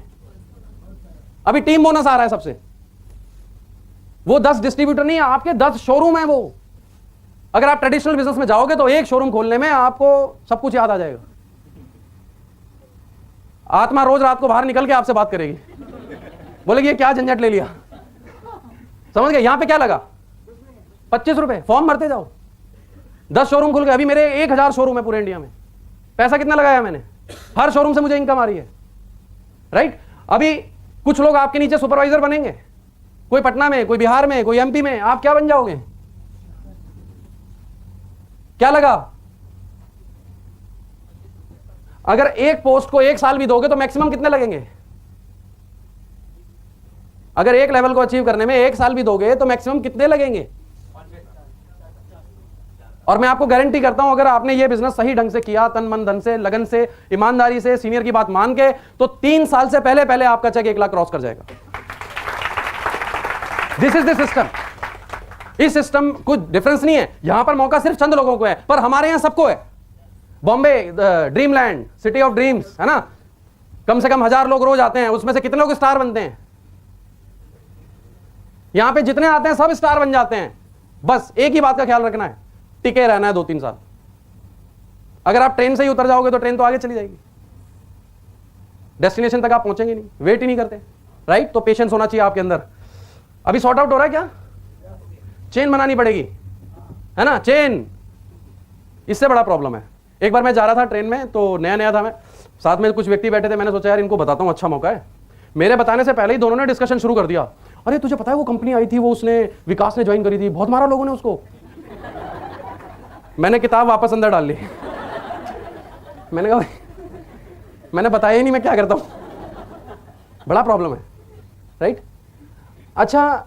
अभी टीम बोनस आ रहा है सबसे। वो 10 डिस्ट्रीब्यूटर नहीं है, आपके 10 शोरूम है वो। अगर आप ट्रेडिशनल बिजनेस में जाओगे तो एक शोरूम खोलने में आपको सब कुछ याद आ जाएगा। आत्मा रोज रात को बाहर निकल के आपसे बात करेगी, बोलेगी ये क्या झंझट ले लिया। समझ गए? यहां पे क्या लगा? 25 रुपए, फॉर्म भरते जाओ। 10 शोरूम खुल गए। अभी मेरे 1000 शोरूम है पूरे इंडिया में। पैसा कितना लगाया मैंने? हर शोरूम से मुझे इनकम आ रही है, राइट। अभी कुछ लोग आपके नीचे सुपरवाइजर बनेंगे, कोई पटना में, कोई बिहार में, कोई एमपी में। आप क्या बन जाओगे? क्या लगा? अगर एक पोस्ट को 1 साल भी दोगे तो मैक्सिमम कितने लगेंगे? अगर एक लेवल को अचीव करने में 1 साल भी दोगे तो मैक्सिमम कितने लगेंगे? और मैं आपको गारंटी करता हूं अगर आपने ये बिजनेस सही ढंग से किया, तन मन धन से, लगन से, ईमानदारी से, सीनियर की बात मान के, तो 3 साल से पहले पहले आपका चेक 1 लाख क्रॉस कर जाएगा। This is the system. इस सिस्टम कुछ डिफरेंस नहीं है, यहां पर मौका सिर्फ चंद लोगों को है, पर हमारे यहां सबको है। Bombay dreamland, city of dreams, है ना, कम से कम 1000 लोग रोज आते हैं, उसमें से कितने लोग स्टार बनते हैं? यहां पे जितने आते हैं सब स्टार बन जाते हैं। बस एक ही बात का ख्याल रखना है, टिके रहना है 2-3 साल। अगर आप ट्रेन से ही उतर जाओगे तो ट्रेन तो आगे चली जाएगी, डेस्टिनेशन तक आप पहुंचेंगे नहीं, वेट ही नहीं करते, राइट? तो पेशेंस होना चाहिए आपके अंदर। अभी सॉर्ट आउट हो रहा है क्या? चेन बनानी पड़ेगी, है ना, चेन, इससे बड़ा प्रॉब्लम है। एक बार मैं जा रहा था ट्रेन में, तो नया नया था, मैं साथ में कुछ व्यक्ति बैठे थे, मैंने सोचा यार इनको बताता हूं, अच्छा मौका है। मेरे बताने से पहले ही दोनों ने डिस्कशन शुरू कर दिया, अरे तुझे पता है वो कंपनी आई थी, वो उसने विकास ने ज्वाइन करी थी, बहुत मारा लोगों ने उसको। मैंने किताब वापस अंदर डाल ली। मैंने कहा मैंने बताया ही नहीं मैं क्या करता हूं। बड़ा प्रॉब्लम है, राइट? अच्छा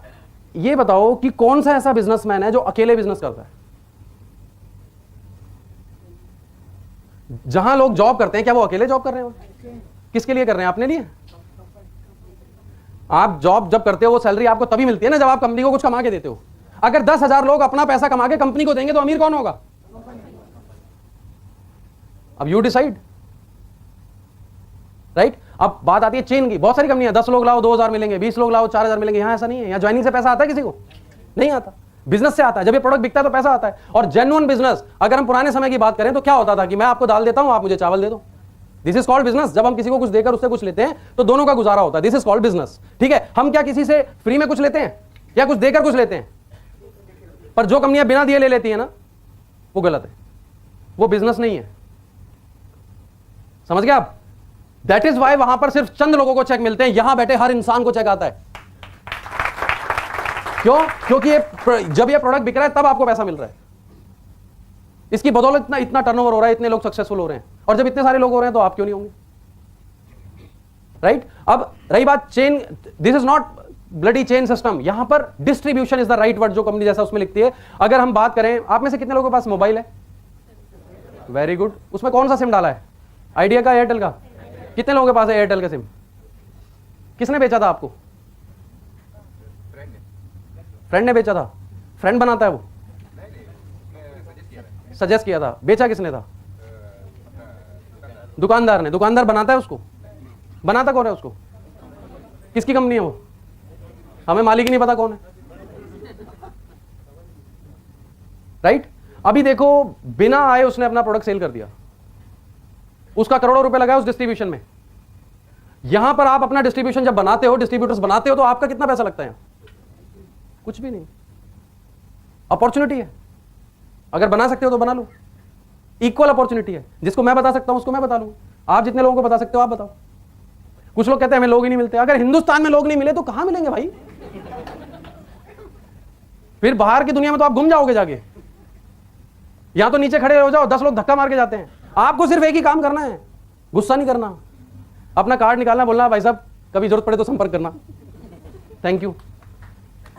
ये बताओ कि कौन सा ऐसा बिजनेसमैन है जो अकेले बिजनेस करता है? जहां लोग जॉब करते हैं, क्या वो अकेले जॉब कर रहे हैं? किसके लिए कर रहे हैं? अपने लिए। आप जॉब जब करते हो वो सैलरी आपको तभी मिलती है ना जब आप कंपनी को कुछ कमा के देते हो। अगर 10,000 लोग अपना पैसा कमा के कंपनी को देंगे तो अमीर कौन होगा? अब यू डिसाइड, राइट? अब बात आती है चेन की। बहुत सारी कंपनियां, 10 लोग लाओ 2,000 मिलेंगे, 20 लोग लाओ 4,000 मिलेंगे। यहां ऐसा नहीं है, यहां ज्वाइनिंग से पैसा आता है किसी को? नहीं आता, बिजनेस से आता है। जब ये प्रोडक्ट बिकता है तो पैसा आता है। और जेन्युइन बिजनेस, अगर हम पुराने समय की बात करें तो क्या होता था कि मैं आपको दाल देता हूं, आप मुझे चावल दे दो। This is called business. जब हम किसी को कुछ देकर उससे कुछ लेते हैं तो दोनों का गुजारा होता है। दिस इज कॉल्ड बिजनेस, ठीक है? हम क्या किसी से फ्री में कुछ लेते हैं या कुछ देकर कुछ लेते हैं? पर जो कंपनियां बिना दिए ले लेती है ना, वो गलत है, वो बिजनेस नहीं है। समझ गए आप? दैट इज वाई वहां पर सिर्फ चंद लोगों को चेक मिलते हैं, यहां बैठे हर इंसान को चेक आता है। क्यों? क्योंकि जब ये प्रोडक्ट बिक रहा है तब आपको पैसा मिल रहा है। इसकी बदौलत इतना टर्नओवर हो रहा है, इतने लोग सक्सेसफुल हो रहे हैं। और जब इतने सारे लोग हो रहे हैं तो आप क्यों नहीं होंगे, राइट? अब रही बात chain, this is not bloody chain system. यहां पर distribution is the right word, जो कंपनी जैसा उसमें लिखती है। अगर हम बात करें, आप में से कितने लोगों के पास मोबाइल है? Very good. उसमें कौन सा सिम डाला है? आइडिया का, एयरटेल का? कितने लोगों के पास है एयरटेल का सिम? किसने बेचा था आपको? फ्रेंड ने बेचा था। फ्रेंड बनाता है वो? सजेस्ट किया था। बेचा किसने था? दुकानदार ने। दुकानदार बनाता है उसको? बनाता कौन है उसको? किसकी कंपनी है वो? हमें मालिक ही नहीं पता कौन है, राइट? अभी देखो, बिना आए उसने अपना प्रोडक्ट सेल कर दिया, उसका करोड़ों रुपए लगा उस डिस्ट्रीब्यूशन में। यहां पर आप अपना डिस्ट्रीब्यूशन जब बनाते हो, डिस्ट्रीब्यूटर्स बनाते हो, तो आपका कितना पैसा लगता है? कुछ भी नहीं। अपॉर्चुनिटी है, अगर बना सकते हो तो बना लो। इक्वल अपॉर्चुनिटी है, जिसको मैं बता सकता हूं उसको मैं बता लूंगा। आप जितने लोगों को बता सकते हो आप बताओ। कुछ लोग कहते हैं हमें लोग ही नहीं मिलते। अगर हिंदुस्तान में लोग नहीं मिले तो कहां मिलेंगे भाई? फिर बाहर की दुनिया में तो आप घूम जाओगे जाके। यहां तो नीचे खड़े हो जाओ, 10 लोग धक्का मार के जाते हैं। आपको सिर्फ एक ही काम करना है, गुस्सा नहीं करना, अपना कार्ड निकालना, बोलना भाई साहब कभी जरूरत पड़े तो संपर्क करना, थैंक यू,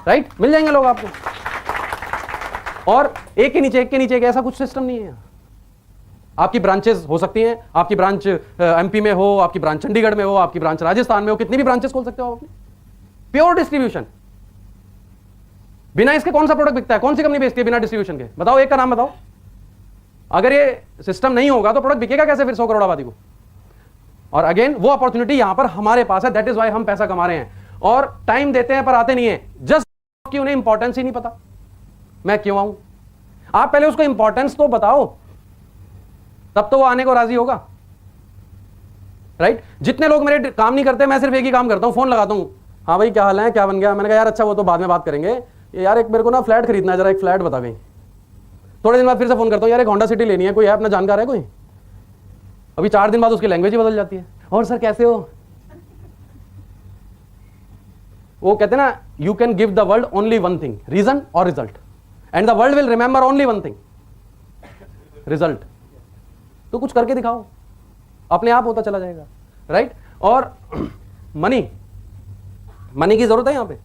राइट? मिल जाएंगे लोग आपको। और एक के नीचे एक, ऐसा कुछ सिस्टम नहीं है। आपकी ब्रांचेस हो सकती हैं, आपकी ब्रांच एमपी में हो, आपकी ब्रांच चंडीगढ़ में हो, आपकी ब्रांच राजस्थान में हो, कितनी भी ब्रांचेस खोल सकते हो आप अपनी। Pure distribution. बिना इसके कौन सा प्रोडक्ट बिकता है? कौन सी कंपनी बेचती है बिना डिस्ट्रीब्यूशन के? बताओ, एक का नाम बताओ। अगर ये सिस्टम नहीं होगा तो प्रोडक्ट बिकेगा कैसे फिर 100 करोड़ आबादी को? और अगेन वो अपॉर्चुनिटी यहां पर हमारे पास है। दैट इज वाई हम पैसा कमा रहे हैं और टाइम देते हैं पर आते नहीं है, जस्ट कि उन्हें इंपॉर्टेंस ही नहीं पता मैं क्यों आऊं। आप पहले उसको इंपॉर्टेंस तो बताओ, तब तो वो आने को राजी होगा, राइट? जितने लोग मेरे काम नहीं करते, मैं सिर्फ एक ही काम करता हूं, फोन लगाता हूं, हाँ भाई क्या हाल है, क्या बन गया? मैंने कहा यार अच्छा वो तो बाद में बात करेंगे, यार एक मेरे को ना फ्लैट खरीदना है, जरा एक फ्लैट बता गई। थोड़े दिन बाद फिर से फोन करता हूं, यार एक होंडा सिटी लेनी है, कोई है अपना जानकार है कोई? अभी 4 दिन बाद उसकी लैंग्वेज ही बदल जाती है। और सर कैसे हो? वो कहते हैं ना, you can give the world only one thing, reason और result, and the world will remember only one thing, result. तो कुछ करके दिखाओ, अपने आप होता चला जाएगा, राइट? और मनी की जरूरत है यहां पे।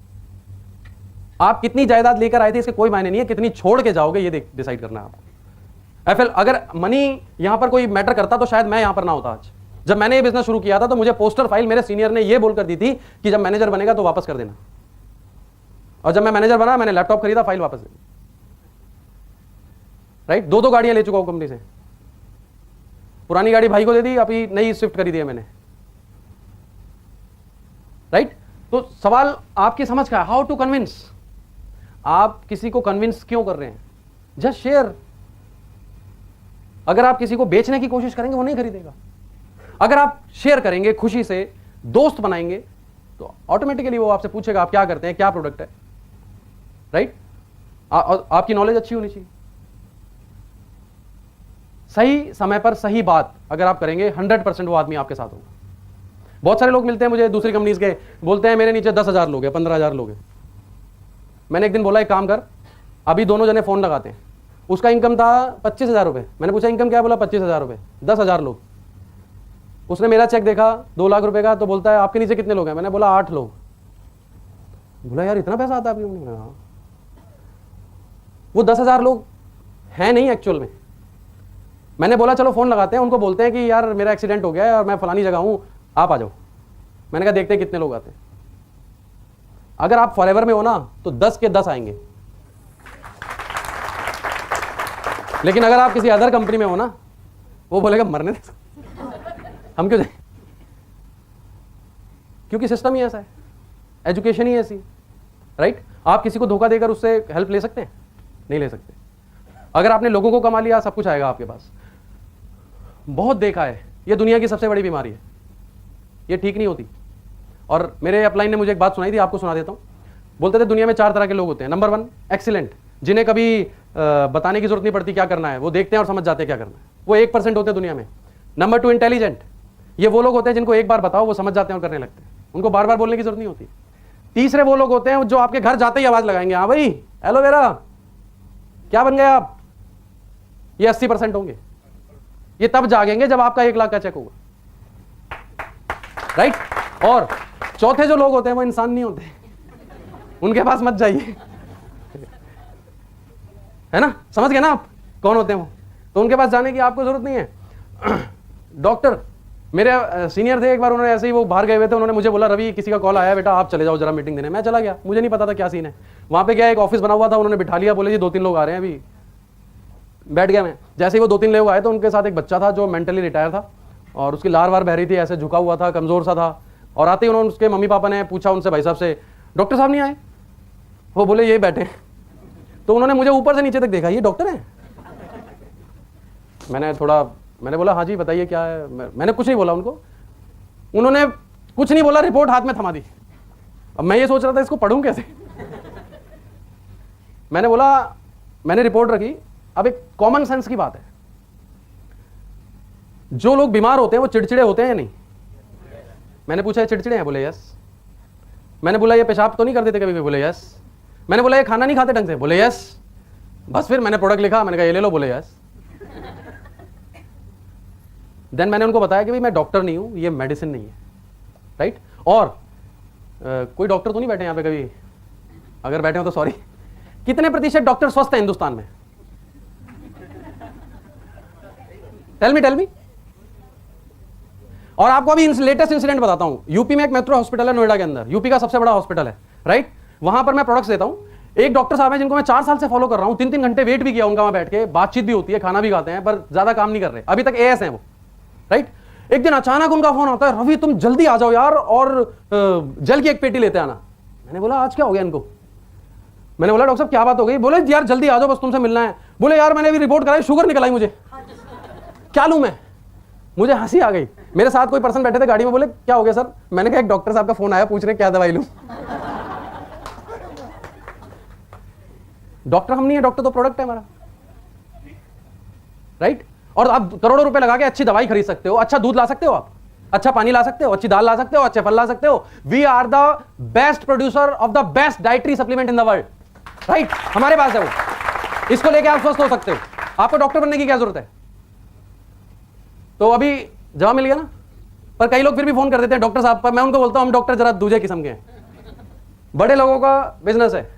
आप कितनी जायदाद लेकर आए थे इसके कोई मायने नहीं है, कितनी छोड़ के जाओगे ये डिसाइड करना है आपको। एफएल, अगर मनी यहां पर कोई मैटर करता तो शायद मैं यहां पर ना होता आज। जब मैंने ये बिजनेस शुरू किया था तो मुझे पोस्टर फाइल मेरे सीनियर ने ये बोलकर दी थी कि जब मैनेजर बनेगा तो वापस कर देना, और जब मैं मैनेजर बना मैंने लैपटॉप खरीदा, फाइल वापस दे दी। राइट, 2 गाड़ियां ले चुका हूं कंपनी से। पुरानी गाड़ी भाई को दे दी, अभी नई स्विफ्ट खरीदी है मैंने। राइट, तो सवाल आपकी समझ का है, हाउ टू कन्विंस। आप किसी को कन्विंस क्यों कर रहे हैं? Just share. अगर आप किसी को बेचने की कोशिश करेंगे वो नहीं खरीदेगा। अगर आप शेयर करेंगे, खुशी से दोस्त बनाएंगे, तो ऑटोमेटिकली वो आपसे पूछेगा आप क्या करते हैं, क्या प्रोडक्ट है। राइट, आपकी नॉलेज अच्छी होनी चाहिए। सही समय पर सही बात अगर आप करेंगे 100% वो आदमी आपके साथ होगा। बहुत सारे लोग मिलते हैं मुझे दूसरी कंपनीज के, बोलते हैं मेरे नीचे 10,000 लोग हैं, 15,000 लोग हैं। मैंने एक दिन बोला एक काम कर, अभी दोनों जने फोन लगाते हैं। उसका इनकम था 25,000 रुपये। मैंने पूछा इनकम क्या? बोला 25,000 रुपये, 10,000 लोग। उसने मेरा चेक देखा 2 लाख रुपए का, तो बोलता है आपके नीचे कितने लोग हैं? मैंने बोला 8 लोग। बोला यार इतना पैसा आता है आपके? हाँ। वो 10,000 लोग हैं नहीं एक्चुअल में। मैंने बोला चलो फोन लगाते हैं, उनको बोलते हैं कि यार मेरा एक्सीडेंट हो गया है और मैं फलानी जगह हूं, आप आ जाओ। मैंने कहा देखते हैं कितने लोग आते हैं। अगर आप फॉरएवर में हो ना तो 10 के 10 आएंगे, लेकिन अगर आप किसी अदर कंपनी में हो ना, वो बोलेगा मरने दे, हम क्यों जाए? क्योंकि सिस्टम ही ऐसा है, एजुकेशन ही ऐसी। राइट, आप किसी को धोखा देकर उससे हेल्प ले सकते हैं? नहीं ले सकते। अगर आपने लोगों को कमा लिया, सब कुछ आएगा आपके पास। बहुत देखा है, ये दुनिया की सबसे बड़ी बीमारी है, ये ठीक नहीं होती। और मेरे अपलाइन ने मुझे एक बात सुनाई थी, आपको सुना देता हूं। बोलते थे दुनिया में 4 तरह के लोग होते हैं। नंबर 1 एक्सीलेंट, जिन्हें कभी बताने की जरूरत नहीं पड़ती क्या करना है, वो देखते हैं और समझ जाते हैं क्या करना है, वो 1% होते हैं दुनिया में। नंबर 2 इंटेलिजेंट, ये वो लोग होते हैं जिनको एक बार बताओ वो समझ जाते हैं और करने लगते हैं, उनको बार बार बोलने की जरूरत नहीं होती। तीसरे वो लोग होते हैं जो आपके घर जाते ही आवाज लगाएंगे, हाँ भाई एलोवेरा क्या बन गए आप, ये 80% होंगे। ये तब जागेंगे जब आपका 1 लाख का चेक होगा। राइट, और चौथे जो लोग होते हैं वो इंसान नहीं होते, उनके पास मत जाइए, है ना? समझ गए ना आप कौन होते हैं वो? तो उनके पास जाने की आपको जरूरत नहीं है। डॉक्टर मेरे सीनियर थे, एक बार उन्होंने ऐसे ही वो बाहर गए हुए थे, उन्होंने मुझे बोला रवि किसी का कॉल आया बेटा आप चले जाओ जरा मीटिंग देने। मैं चला गया, मुझे नहीं पता था क्या सीन है। वहां पे गया, एक ऑफिस बना हुआ था, उन्होंने बिठा लिया, बोले जी 2-3 लोग आ रहे हैं अभी। बैठ गया मैं। जैसे ही वो 2-3 लोग आए तो उनके साथ एक बच्चा था जो मेंटली रिटायर था और उसकी लार वार बह रही थी, ऐसे झुका हुआ था, कमजोर सा था। और आते ही उन्होंने उसके मम्मी पापा ने पूछा उनसे, भाई साहब से डॉक्टर साहब नहीं आए? वो बोले ये बैठे। तो उन्होंने मुझे ऊपर से नीचे तक देखा, ये डॉक्टर है? मैंने बोला हाँ जी बताइए क्या है। मैंने कुछ नहीं बोला उनको, उन्होंने कुछ नहीं बोला, रिपोर्ट हाथ में थमा दी। अब मैं ये सोच रहा था इसको पढ़ूं कैसे। मैंने बोला, मैंने रिपोर्ट रखी। अब एक कॉमन सेंस की बात है, जो लोग बीमार होते हैं वो चिड़चिड़े होते हैं या नहीं? मैंने पूछा ये चिड़चिड़े हैं? बोले यस। मैंने बोला ये पेशाब तो नहीं कर देते कभी भी? बोले यस। मैंने बोला ये खाना नहीं खाते ढंग से? बोले यस। बस फिर मैंने प्रोडक्ट लिखा, मैंने कहा ये ले लो। बोले यस। देन मैंने उनको बताया कि भाई मैं डॉक्टर नहीं हूं, ये मेडिसिन नहीं है। राइट, और कोई डॉक्टर तो नहीं बैठे यहां पे कभी? अगर बैठे हो तो सॉरी। कितने प्रतिशत डॉक्टर स्वस्थ हैं हिंदुस्तान में? Tell me. और आपको अभी लेटेस्ट इंसिडेंट बताता हूं। यूपी में एक मेट्रो हॉस्पिटल है नोएडा के अंदर, यूपी का सबसे बड़ा हॉस्पिटल है। राइट, वहां पर मैं प्रोडक्ट्स देता हूं। एक डॉक्टर साहब हैं जिनको मैं 4 साल से फॉलो कर रहा हूं, 3-3 घंटे वेट भी किया उनका, वहां बैठ के बातचीत भी होती है, खाना भी खाते हैं, पर ज्यादा काम नहीं कर रहे अभी तक, एएस हैं वो। राइट, एक दिन अचानक उनका फोन आता है, रवि तुम जल्दी आ जाओ यार और जल की एक पेटी लेते आना। मैंने बोला आज क्या हो गया इनको? मैंने बोला डॉक्टर साहब क्या बात हो गई? बोले यार जल्दी आ जाओ बस तुमसे मिलना है। बोले यार मैंने अभी रिपोर्ट कराई, शुगर निकल आई मुझे, क्या लूं मैं? मुझे हंसी आ गई। मेरे साथ कोई पर्सन बैठे थे गाड़ी में, बोले क्या हो गया सर? मैंने कहा एक डॉक्टर साहब का फोन आया, पूछ रहे क्या दवाई लूं। डॉक्टर हम नहीं है, डॉक्टर तो प्रोडक्ट है हमारा। राइट, और आप करोड़ों रुपए लगा के अच्छी दवाई खरीद सकते हो, अच्छा दूध ला सकते हो, आप अच्छा पानी ला सकते हो, अच्छी दाल ला सकते हो, अच्छे फल ला सकते हो। We are the best producer of the best dietary supplement in the world. Right, हमारे पास है वो, इसको लेके आप स्वस्थ हो सकते हो। आपको डॉक्टर बनने की क्या जरूरत है? तो अभी जवाब मिल गया ना? पर कई लोग फिर भी फोन कर देते हैं डॉक्टर साहब पर। मैं उनको बोलता हूं हम डॉक्टर जरा दूसरे किस्म के हैं। बड़े लोगों का बिजनेस है,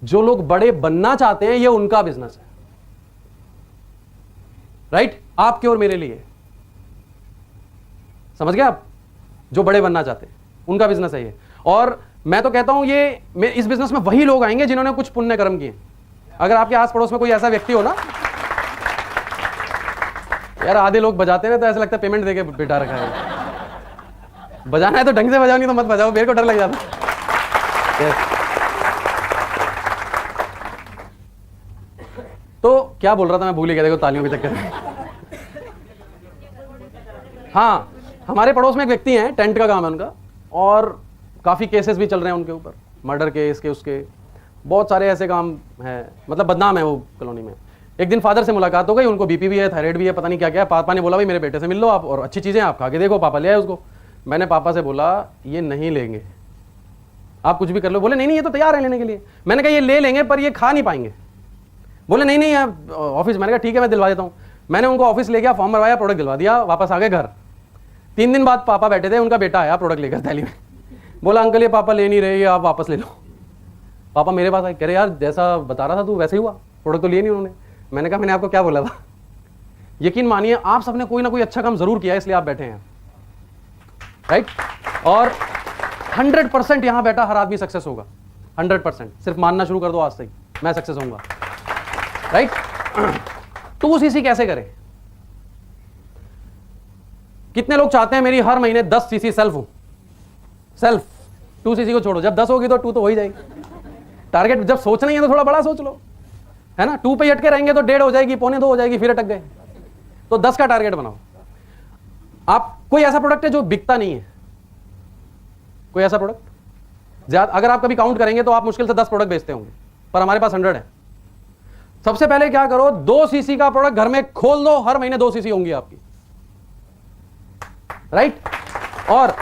जो लोग बड़े बनना चाहते हैं ये उनका बिजनेस है। राइट, आपके और मेरे लिए। समझ गए आप? जो बड़े बनना चाहते हैं उनका बिजनेस है ये। और मैं तो कहता हूं ये इस बिजनेस में वही लोग आएंगे जिन्होंने कुछ पुण्य कर्म किए। अगर आपके आस पड़ोस में कोई ऐसा व्यक्ति हो ना, यार आधे लोग बजाते हैं तो ऐसा लगता है पेमेंट देके बिठा रखा है। बजाना है तो ढंग से बजाओ, नहीं तो मत बजाओ, मेरे को डर लग जाता। तो क्या बोल रहा था मैं, भूल ही गया, देखो तालियों के चक्कर में। हाँ, हमारे पड़ोस में एक व्यक्ति हैं, टेंट का काम है उनका, और काफी केसेस भी चल रहे हैं उनके ऊपर, मर्डर केस के, उसके बहुत सारे ऐसे काम हैं, मतलब बदनाम है वो कॉलोनी में। एक दिन फादर से मुलाकात हो गई, उनको बीपी भी है, थायराइड भी है, पता नहीं क्या क्या है। पापा ने बोला भाई मेरे बेटे से मिल लो आप, और अच्छी चीजें आप खा के देखो। पापा ले आए उसको। मैंने पापा से बोला ये नहीं लेंगे, आप कुछ भी कर लो। बोले नहीं नहीं ये तो तैयार है लेने के लिए। मैंने कहा ये ले लेंगे पर ये खा नहीं पाएंगे। बोले नहीं नहीं आप ऑफिस। मैंने कहा ठीक है मैं दिलवा देता हूँ। मैंने उनको ऑफिस ले गया, फॉर्म भरवाया, प्रोडक्ट दिलवा दिया, वापस आ गए घर। 3 दिन बाद पापा बैठे थे, उनका बेटा आया प्रोडक्ट लेकर थैली में। बोला अंकल ये पापा ले नहीं रहे, आप वापस ले लो। पापा मेरे पास आए, कह रहे यार जैसा बता रहा था तू वैसे ही हुआ, प्रोडक्ट तो लिए नहीं उन्होंने। मैंने कहा मैंने आपको क्या बोला था? यकीन मानिए आप सबने कोई ना कोई अच्छा काम जरूर किया है, इसलिए आप बैठे हैं, राइट? और 100% यहां बैठा हर आदमी सक्सेस होगा, 100%। सिर्फ मानना शुरू कर दो आज से, मैं सक्सेस होऊंगा, राइट? 2cc कैसे करें? कितने लोग चाहते हैं मेरी हर महीने 10cc सेल्फ हो? सेल्फ 2cc को छोड़ो, जब 10 होगी तो 2 तो हो ही जाएगी। टारगेट जब सोचना ही है तो थोड़ा बड़ा सोच लो, है ना? 2 पे अटके रहेंगे तो 1.5 हो जाएगी, 1.25 हो जाएगी, फिर अटक गए। तो 10 का टारगेट बनाओ। आप कोई ऐसा प्रोडक्ट है जो बिकता नहीं है? कोई ऐसा प्रोडक्ट ज्यादा, अगर आप कभी काउंट करेंगे तो आप मुश्किल से 10 प्रोडक्ट बेचते होंगे, पर हमारे पास 100 है। सबसे पहले क्या करो, 2cc का प्रोडक्ट घर में खोल दो, हर महीने 2cc होंगी आपकी, राइट? और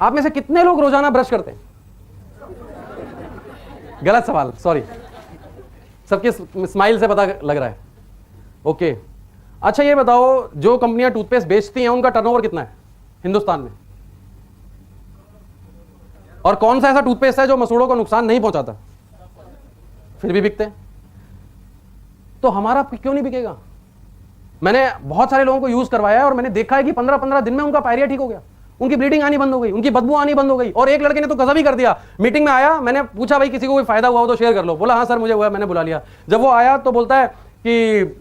आप में से कितने लोग रोजाना ब्रश करते हैं? गलत सवाल, सॉरी, सबके स्माइल से पता लग रहा है। ओके, अच्छा ये बताओ जो कंपनियां टूथपेस्ट बेचती हैं उनका टर्नओवर कितना है हिंदुस्तान में? और कौन सा ऐसा टूथपेस्ट है जो मसूड़ों को नुकसान नहीं पहुंचाता, फिर भी बिकते हैं? तो हमारा क्यों नहीं बिकेगा? मैंने बहुत सारे लोगों को यूज करवाया है और मैंने देखा है कि 15-15 दिन में उनका पायरिया ठीक हो गया, उनकी ब्लीडिंग आनी बंद हो गई, उनकी बदबू आनी बंद हो गई। और एक लड़के ने तो गजब ही कर दिया, मीटिंग में आया, मैंने पूछा भाई किसी को कोई फायदा हुआ हो तो शेयर कर लो। बोला हाँ सर मुझे हुआ, मैंने बुला लिया। जब वो आया तो बोलता है कि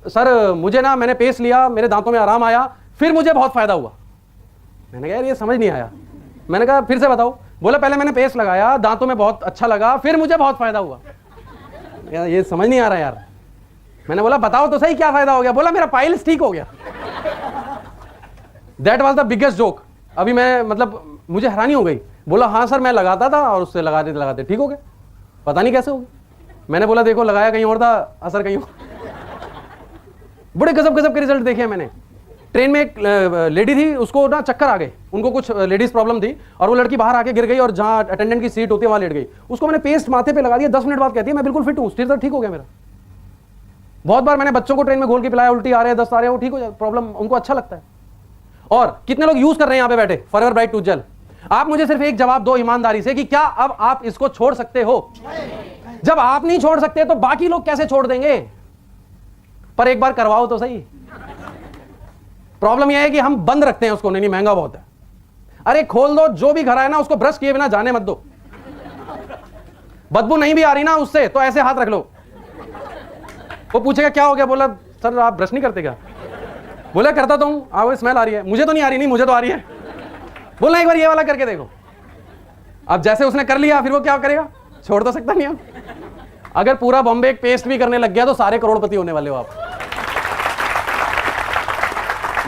सर मुझे ना, मैंने पेस्ट लिया, मेरे दांतों में आराम आया, फिर मुझे बहुत फायदा हुआ। मैंने कहा यार ये समझ नहीं आया। मैंने कहा फिर से बताओ। बोला पहले मैंने पेस्ट लगाया, दांतों में बहुत अच्छा लगा, फिर मुझे बहुत फायदा हुआ। यार ये समझ नहीं आ रहा यार। मैंने बोला बताओ तो सही क्या फायदा हो गया? बोला मेरा पाइल्स ठीक हो गया। That was the biggest joke. अभी मैं मतलब मुझे हैरानी हो गई। बोला हाँ सर मैं लगाता था और उससे लगाते लगाते ठीक हो गया, पता नहीं कैसे हो गया। मैंने बोला देखो लगाया कहीं और था, असर कहीं और। बड़े गजब गजब के रिजल्ट देखे मैंने। ट्रेन में एक लेडी थी, उसको ना चक्कर आ गए, उनको कुछ लेडीज प्रॉब्लम थी, और वो लड़की बाहर आके गिर गई और जहां अटेंडेंट की सीट होती है वहां लेट गई। उसको मैंने पेस्ट माथे पे लगा दिया, 10 मिनट बाद कहती है मैं बिल्कुल फिट हूं, स्थिर ठीक हो गया मेरा। बहुत बार मैंने बच्चों को ट्रेन में घोल के पिलाया, उल्टी आ रहे हैं, दस्त आ रहे हैं, वो ठीक हो जाए, प्रॉब्लम उनको अच्छा लगता है। और कितने लोग यूज कर रहे हैं यहाँ पे बैठे फॉरएवर ब्राइट टूथ जेल? आप मुझे सिर्फ एक जवाब दो ईमानदारी से कि क्या अब आप इसको छोड़ सकते हो? जब आप नहीं छोड़ सकते तो बाकी लोग कैसे छोड़ देंगे? पर एक बार करवाओ तो सही। प्रॉब्लम यह है कि हम बंद रखते हैं उसको, नहीं महंगा बहुत है। अरे खोल दो, जो भी घर आए ना उसको ब्रश किए बिना जाने मत दो। बदबू नहीं भी आ रही ना उससे तो ऐसे हाथ रख लो। वो पूछेगा क्या हो गया? बोला सर आप ब्रश नहीं करते क्या? बोला करता तो हूं, आओ स्मेल आ रही है, मुझे तो नहीं आ रही। नहीं मुझे तो आ रही है। बोला एक बार ये वाला करके देखो। अब जैसे उसने कर लिया फिर वो क्या करेगा? छोड़ तो सकता नहीं। अब अगर पूरा बॉम्बे एक पेस्ट भी करने लग गया तो सारे करोड़पति होने वाले हो आप।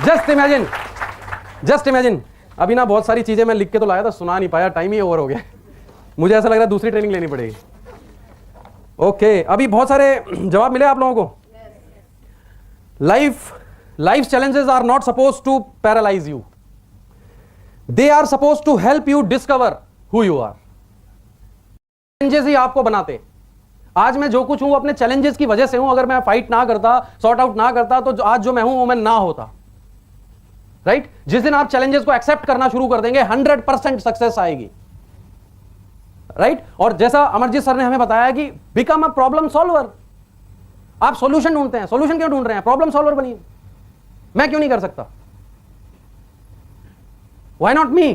Just imagine. अभी ना बहुत सारी चीजें मैं लिख के तो लाया था, सुना नहीं पाया, टाइम ही ओवर हो गया। मुझे ऐसा लग रहा है दूसरी ट्रेनिंग लेनी पड़ेगी। ओके, अभी बहुत सारे जवाब मिले आप लोगों को। Life challenges are not supposed to paralyze you. They are supposed to help you discover who you are. Challenges ही आपको बनाते। आज मैं जो कुछ हूं अपने challenges की वजह से हूं। अगर मैं फाइट ना करता, सॉर्ट आउट ना करता तो आज जो मैं हूं वो मैं ना होता, राइट? जिस दिन आप challenges को एक्सेप्ट करना शुरू कर देंगे 100% सक्सेस आएगी, राइट? और जैसा अमरजीत सर ने हमें बताया कि बिकम अ प्रॉब्लम सॉल्वर। आप सॉल्यूशन ढूंढते हैं। सॉल्यूशन क्यों ढूंढ रहे हैं? प्रॉब्लम सॉल्वर बनिए। मैं क्यों नहीं कर सकता? Why not me?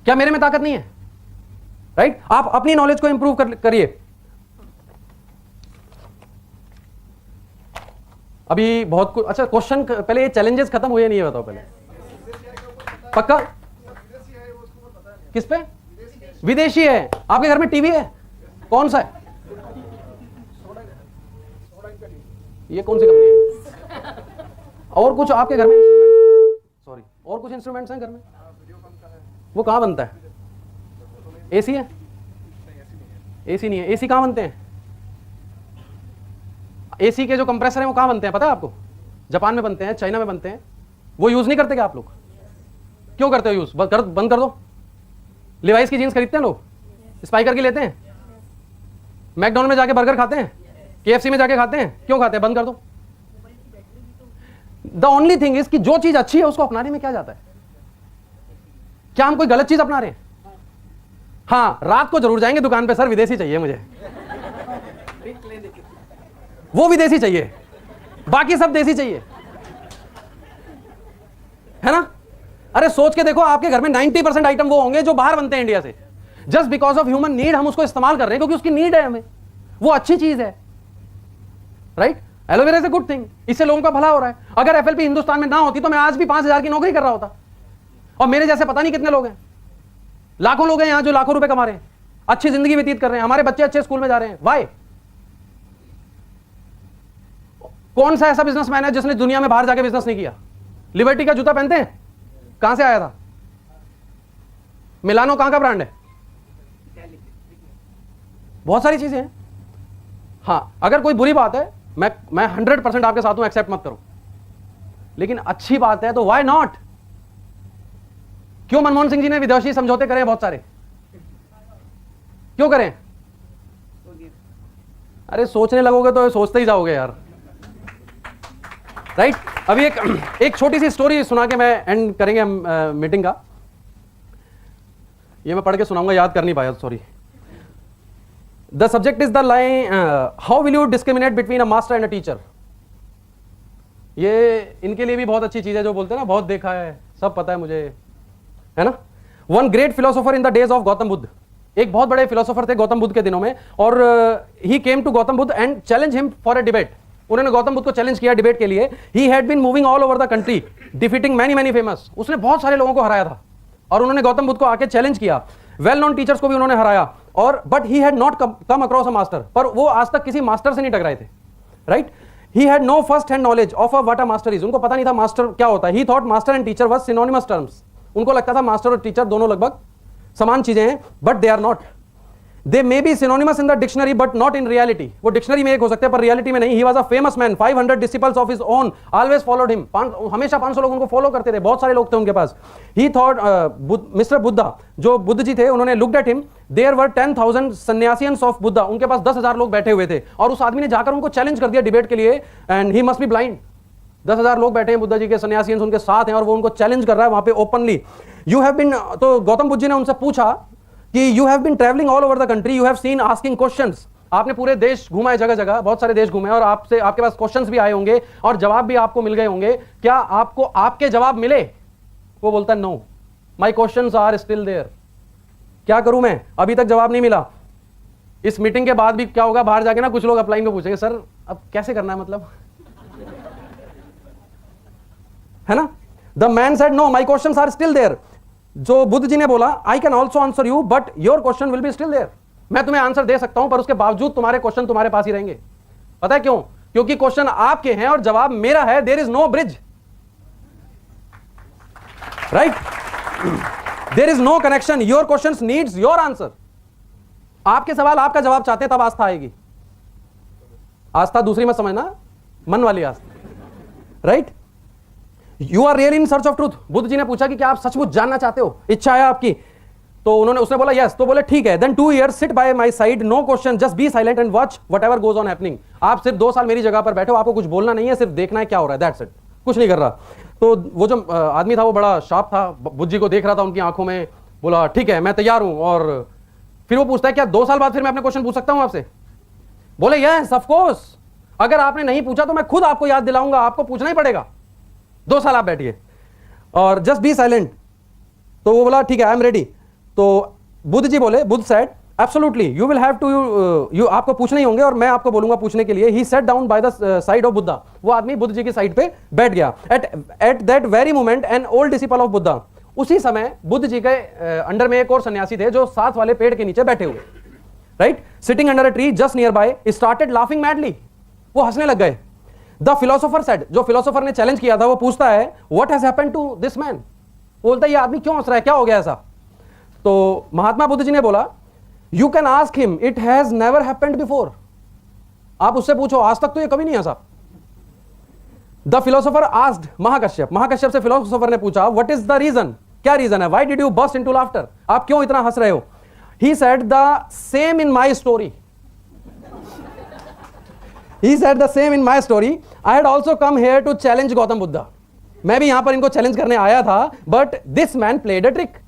क्या मेरे में ताकत नहीं है? राइट आप अपनी नॉलेज को इंप्रूव करिए। अभी बहुत कुछ। अच्छा क्वेश्चन पहले, ये चैलेंजेस खत्म हुए नहीं है, बताओ पहले। पक्का? किस पे? विदेशी है। आपके घर में टीवी है? कौन सा है? ये कौन सी कंपनी है? और कुछ आपके घर में सॉरी और कुछ इंस्ट्रूमेंट्स हैं घर में? वो कहाँ बनता है? एसी है? एसी नहीं है। एसी कहाँ बनते हैं? एसी के जो कंप्रेसर हैं वो कहाँ बनते हैं पता है आपको? जापान में बनते हैं, चाइना में बनते हैं। वो यूज नहीं करते क्या आप लोग? क्यों करते हो यूज? बंद कर दो। लिवाइस की जीन्स खरीदते हैं लोग, स्पाइकर की लेते हैं, मैकडॉनल्ड में जाके बर्गर खाते हैं, केएफसी में जाके खाते हैं। क्यों खाते हैं? बंद कर दो। द ओनली थिंग इज कि जो चीज अच्छी है उसको अपनाने में क्या जाता है? क्या हम कोई गलत चीज अपना रहे हैं? हाँ, रात को जरूर जाएंगे दुकान पे, सर विदेशी चाहिए मुझे, वो विदेशी चाहिए, बाकी सब देसी चाहिए, है ना? अरे सोच के देखो, आपके घर में 90% आइटम वो होंगे जो बाहर बनते हैं इंडिया से। Just because of human need हम उसको इस्तेमाल कर रहे हैं, क्योंकि उसकी नीड है हमें, वो अच्छी चीज है। Right? Aloe vera is a good thing, इससे लोगों का भला हो रहा है। अगर एफएलपी हिंदुस्तान में ना होती तो मैं आज भी 5,000 की नौकरी कर रहा होता, और मेरे जैसे पता नहीं कितने लोग हैं, लाखों लोग हैं यहां जो लाखों रुपए कमा रहे हैं, अच्छी जिंदगी व्यतीत कर रहे हैं, हमारे बच्चे अच्छे स्कूल में जा रहे हैं। वाई? कौन सा ऐसा बिजनेसमैन है जिसने दुनिया में बाहर जाके बिजनेस नहीं किया? लिबर्टी का जूता पहनते हैं, कहां से आया था? मिलानो कहां का ब्रांड है? बहुत सारी चीजें हैं। हां, अगर कोई बुरी बात है, मैं 100% आपके साथ हूं, एक्सेप्ट मत करो, लेकिन अच्छी बात है तो व्हाई नॉट? क्यों मनमोहन सिंह जी ने विदेशी समझौते करे बहुत सारे? क्यों करें? अरे सोचने लगोगे तो सोचते ही जाओगे यार। राइट? अभी एक छोटी सी स्टोरी सुना के मैं एंड करेंगे हम मीटिंग का। ये मैं पढ़ के सुनाऊंगा, याद कर नहीं पाया, sorry. The subject is the line, how will you discriminate between a master and a teacher. ये इनके लिए भी बहुत अच्छी चीज है, जो बोलते हैं ना बहुत देखा है, सब पता है मुझे, है ना? One great philosopher in the days of Gautam Buddha, एक बहुत बड़े फिलोसोफर थे गौतम बुद्ध के दिनों में, और he came to Gautam Buddha and challenge him for a debate. उन्होंने गौतम बुद्ध को चैलेंज किया डिबेट के लिए। He had been moving all over the country defeating many many famous, उसने बहुत सारे लोगों को हराया था, और उन्होंने गौतम बुद्ध को आके चैलेंज किया। वेल नोन टीचर्स को भी उन्होंने हराया, और but he had not come across a master, पर वो आज तक किसी मास्टर से नहीं टकराए थे। Right? He had no first hand knowledge of what a master is, उनको पता नहीं था मास्टर क्या होता है। He thought master and teacher was synonymous terms, उनको लगता था मास्टर और टीचर दोनों लगभग समान चीजें हैं, but they are not. They may be synonymous in the dictionary but not in reality, वो डिक्शनरी में एक हो सकते हैं पर रियलिटी में नहीं। He was a famous man, 500 disciples of his own always followed him, हमेशा 500 लोग उनको फॉलो करते थे, बहुत सारे लोग थे उनके पास। ही थॉट मिस्टर बुद्धा, जो बुद्ध जी थे, उन्होंने looked at him, there were 10,000 सन्यासियंस ऑफ बुद्धा, उनके पास 10,000 लोग बैठे हुए थे, और उस आदमी ने जाकर उनको चैलेंज कर दिया डिबेट के लिए, and he must be blind. 10,000 लोग बैठे हैं बुद्धा जी के, सन्यासियंस उनके साथ हैं, और वो उनको चैलेंज कर रहा है वहां पे ओपनली। यू हैव बीन, तो गौतम बुद्ध जी ने उनसे पूछा कि you have been travelling all over the country, you have seen asking questions, आपने पूरे देश घूमा है, जगह जगह बहुत सारे देश घूमे, और आपसे आपके पास क्वेश्चंस भी आए होंगे और जवाब भी आपको मिल गए होंगे, क्या आपको आपके जवाब मिले? वो बोलता है no, my questions are still there. क्या करूं मैं, अभी तक जवाब नहीं मिला। इस मीटिंग के बाद भी क्या होगा, बाहर जाके ना कुछ लोग अपलाइन को पूछेंगे, सर अब कैसे करना है, मतलब, है ना? The man said no, my questions are still there. जो बुद्ध जी ने बोला, I can also answer you but your question will be still there, मैं तुम्हें आंसर दे सकता हूं पर उसके बावजूद तुम्हारे क्वेश्चन तुम्हारे पास ही रहेंगे। पता है क्यों? क्योंकि क्वेश्चन आपके हैं और जवाब मेरा है। There is no bridge, right? There is no connection, your question needs your answer. आपके सवाल आपका जवाब चाहते हैं, तब आस्था आएगी। आस्था दूसरी मत समझना, मन वाली आस्था, right? You are real in search of truth. Buddha ji ने पूछा कि क्या आप सचमुच जानना चाहते हो, इच्छा है आपकी? तो उसने बोला यस। तो बोले ठीक है, then 2 years sit by my side, no question, just be silent and watch whatever goes on happening. आप सिर्फ 2 साल मेरी जगह पर बैठो, आपको कुछ बोलना नहीं है, सिर्फ देखना है क्या हो रहा है, दैट्स इट, कुछ नहीं कर रहा। तो वो जो आदमी था वो बड़ा शार्प था, बुद्ध जी को देख रहा था उनकी आंखों में, बोला ठीक है मैं तैयार हूं। और फिर वो पूछता है क्या 2 साल बाद फिर मैं अपने क्वेश्चन पूछ सकता हूं आपसे? बोले यस ऑफ कोर्स। अगर आपने नहीं पूछा तो मैं खुद आपको याद दिलाऊंगा, आपको पूछना ही पड़ेगा। 2 साल आप बैठिए और जस्ट बी साइलेंट। तो वो बोला ठीक है, आई एम रेडी। तो बुद्ध जी बोले, Buddha said absolutely you will have to, you आपको पूछने ही होंगे और मैं आपको बोलूंगा पूछने के लिए। He sat down by the side of Buddha. वो आदमी बुद्ध जी की साइड पे बैठ गया। At that very moment an old disciple of Buddha, उसी समय बुद्ध जी के अंडर में एक और सन्यासी थे जो साथ वाले पेड़ के नीचे बैठे हुए, right, sitting under a tree just nearby, started laughing madly. वो हंसने लग गए। द फिलोसोफर सेड, जो फिलोसोफर ने चैलेंज किया था वो पूछता है what has happened to this man. बोलता है ये आदमी क्यों हंस रहा है, क्या हो गया ऐसा। तो महात्मा बुद्ध जी ने बोला you can ask him, it has never happened before. आप उससे पूछो, आज तक तो ये कभी नहीं हंसा। The philosopher asked Mahakashyap, Mahakashyap से फिलोसोफर ने पूछा व्हाट इज द रीजन, क्या रीजन है, why did you burst into laughter, आप क्यों इतना हंस रहे हो। He said the same in my story, he said the same in my story, I had also come here to challenge Gautam Buddha। मैं भी यहां पर इनको चैलेंज करने आया था, but this man played a trick।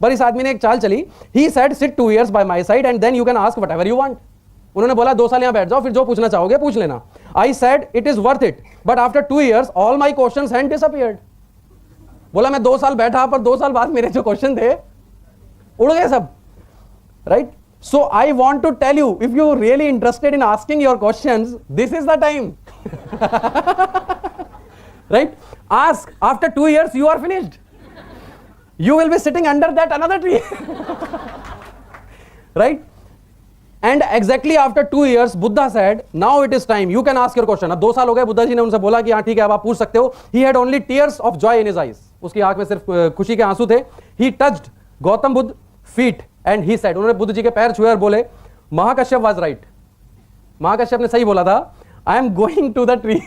पर इस आदमी ने एक चाल चली। he said sit 2 years by my side and then you can ask whatever you want। उन्होंने बोला 2 साल यहां बैठ जाओ, फिर जो पूछना चाहोगे पूछ लेना। I said it is worth it, but after 2 years all my questions had disappeared। बोला मैं 2 साल बैठा पर 2 साल बाद मेरे जो क्वेश्चन थे उड़ गए सब, right. So I want to tell you, if you're really interested in asking your questions, this is the time। Right? Ask. After 2 years, you are finished। You will be sitting under that another tree। Right? And exactly after 2 years, Buddha said, now it is time, you can ask your question। अब 2 साल हो गए, बुद्धा जी ने उनसे बोला कि हाँ ठीक है अब आप पूछ सकते हो। He had only tears of joy in his eyes। उसकी आंख में सिर्फ खुशी के आंसू थे। He touched Gautam Buddha feet and he said, उन्होंने बुद्ध जी के पैर छुए और बोले महाकश्यप was right, महाकश्यप ने सही बोला था, I am going to the tree।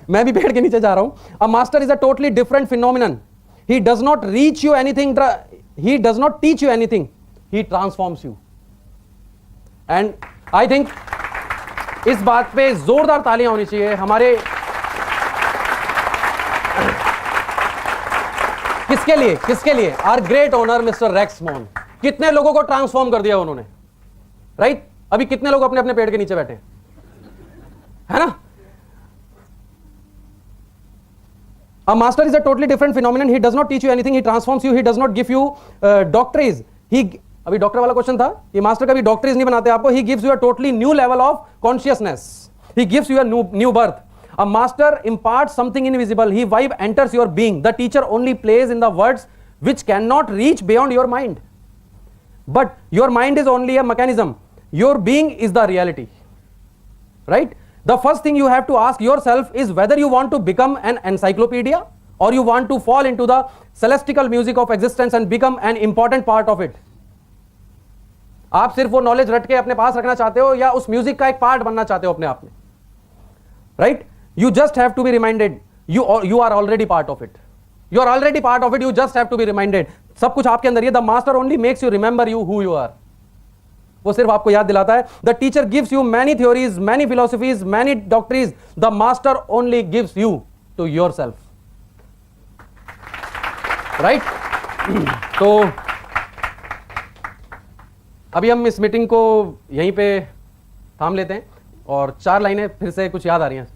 मैं भी पेड़ के नीचे जा रहा हूं। A master is a totally different phenomenon। He does not reach you anything, he does not teach you anything, he transforms you। And I think इस बात पे जोरदार तालियां होनी चाहिए हमारे, किसके लिए, किसके लिए, our great honour Mr Rex Mon. कितने लोगों को ट्रांसफॉर्म कर दिया उन्होंने, राइट। अभी कितने लोग अपने अपने पेड़ के नीचे बैठे है ना। A master is a totally different phenomenon। He does not teach you anything, he transforms you। He does not give you doctrines। अभी डॉक्टर वाला क्वेश्चन था, ये मास्टर कभी डॉक्टरीज नहीं बनाते आपको। He gives you a totally new level of consciousness। He gives you a new birth। A master imparts something invisible। He vibe enters your being। The teacher only plays in the words which cannot reach beyond your mind। But your mind is only a mechanism। Your being is the reality, right? The first thing you have to ask yourself is whether you want to become an encyclopedia or you want to fall into the celestial music of existence and become an important part of it। आप सिर्फ वो knowledge रट के अपने पास रखना चाहते हो या उस म्यूजिक का एक पार्ट बनना चाहते हो अपने आप में, right. You just have to be reminded you are already part of it। You are already part of it, you just have to be reminded। सब कुछ आपके अंदर ही है। The master only makes you remember you who you are। वो सिर्फ आपको याद दिलाता है। The teacher gives you many theories, many philosophies, many doctrines। The master only gives you to yourself, right? तो अभी हम इस मीटिंग को यहीं पे थाम लेते हैं और 4 लाइनें फिर से कुछ याद आ रही हैं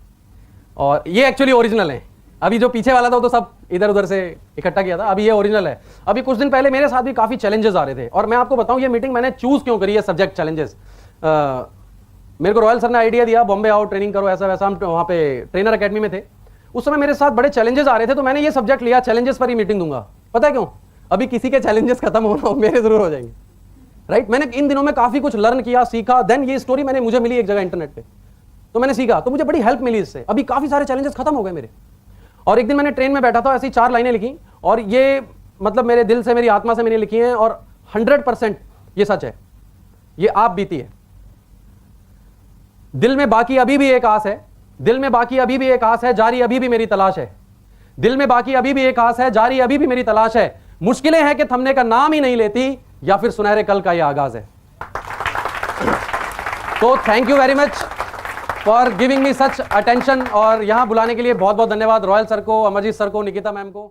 और ये एक्चुअली ओरिजिनल है। अभी जो पीछे वाला था वो तो सब इधर उधर से इकट्ठा किया था, अभी ये ओरिजिनल है। अभी कुछ दिन पहले मेरे साथ भी काफ़ी चैलेंजेस आ रहे थे और मैं आपको बताऊं ये मीटिंग मैंने चूज़ क्यों करी है, सब्जेक्ट चैलेंजेस। मेरे को रॉयल सर ने आइडिया दिया बॉम्बे आओ ट्रेनिंग करो ऐसा वैसा। हम वहाँ पे ट्रेनर अकेडमी में थे, उस समय मेरे साथ बड़े चैलेंजेस आ रहे थे तो मैंने ये सब्जेक्ट लिया, चैलेंजेस पर ही मीटिंग दूंगा। पता है क्यों? अभी किसी के चैलेंजेस खत्म होना मेरे जरूर हो जाएंगे, राइट। मैंने इन दिनों में काफ़ी कुछ लर्न किया, सीखा। देन ये स्टोरी मुझे मिली एक जगह इंटरनेट पे, तो मैंने सीखा, तो मुझे बड़ी हेल्प मिली इससे। अभी काफ़ी सारे चैलेंजेस खत्म हो गए मेरे। और एक दिन मैंने ट्रेन में बैठा था, ऐसी 4 लाइनें लिखी और ये मतलब मेरे दिल से, मेरी आत्मा से मैंने लिखी हैं और 100% ये सच है, ये आप बीती है। दिल में बाकी अभी भी एक आस है, दिल में बाकी अभी भी एक आस है, जारी अभी भी मेरी तलाश है। दिल में बाकी अभी भी एक आस है, जारी अभी भी मेरी तलाश है। मुश्किलें हैं कि थमने का नाम ही नहीं लेती या फिर सुनहरे कल का ये आगाज है। तो thank you very much for giving me such attention और यहां बुलाने के लिए बहुत बहुत धन्यवाद रॉयल सर को, अमरजीत सर को, निकिता मैम को।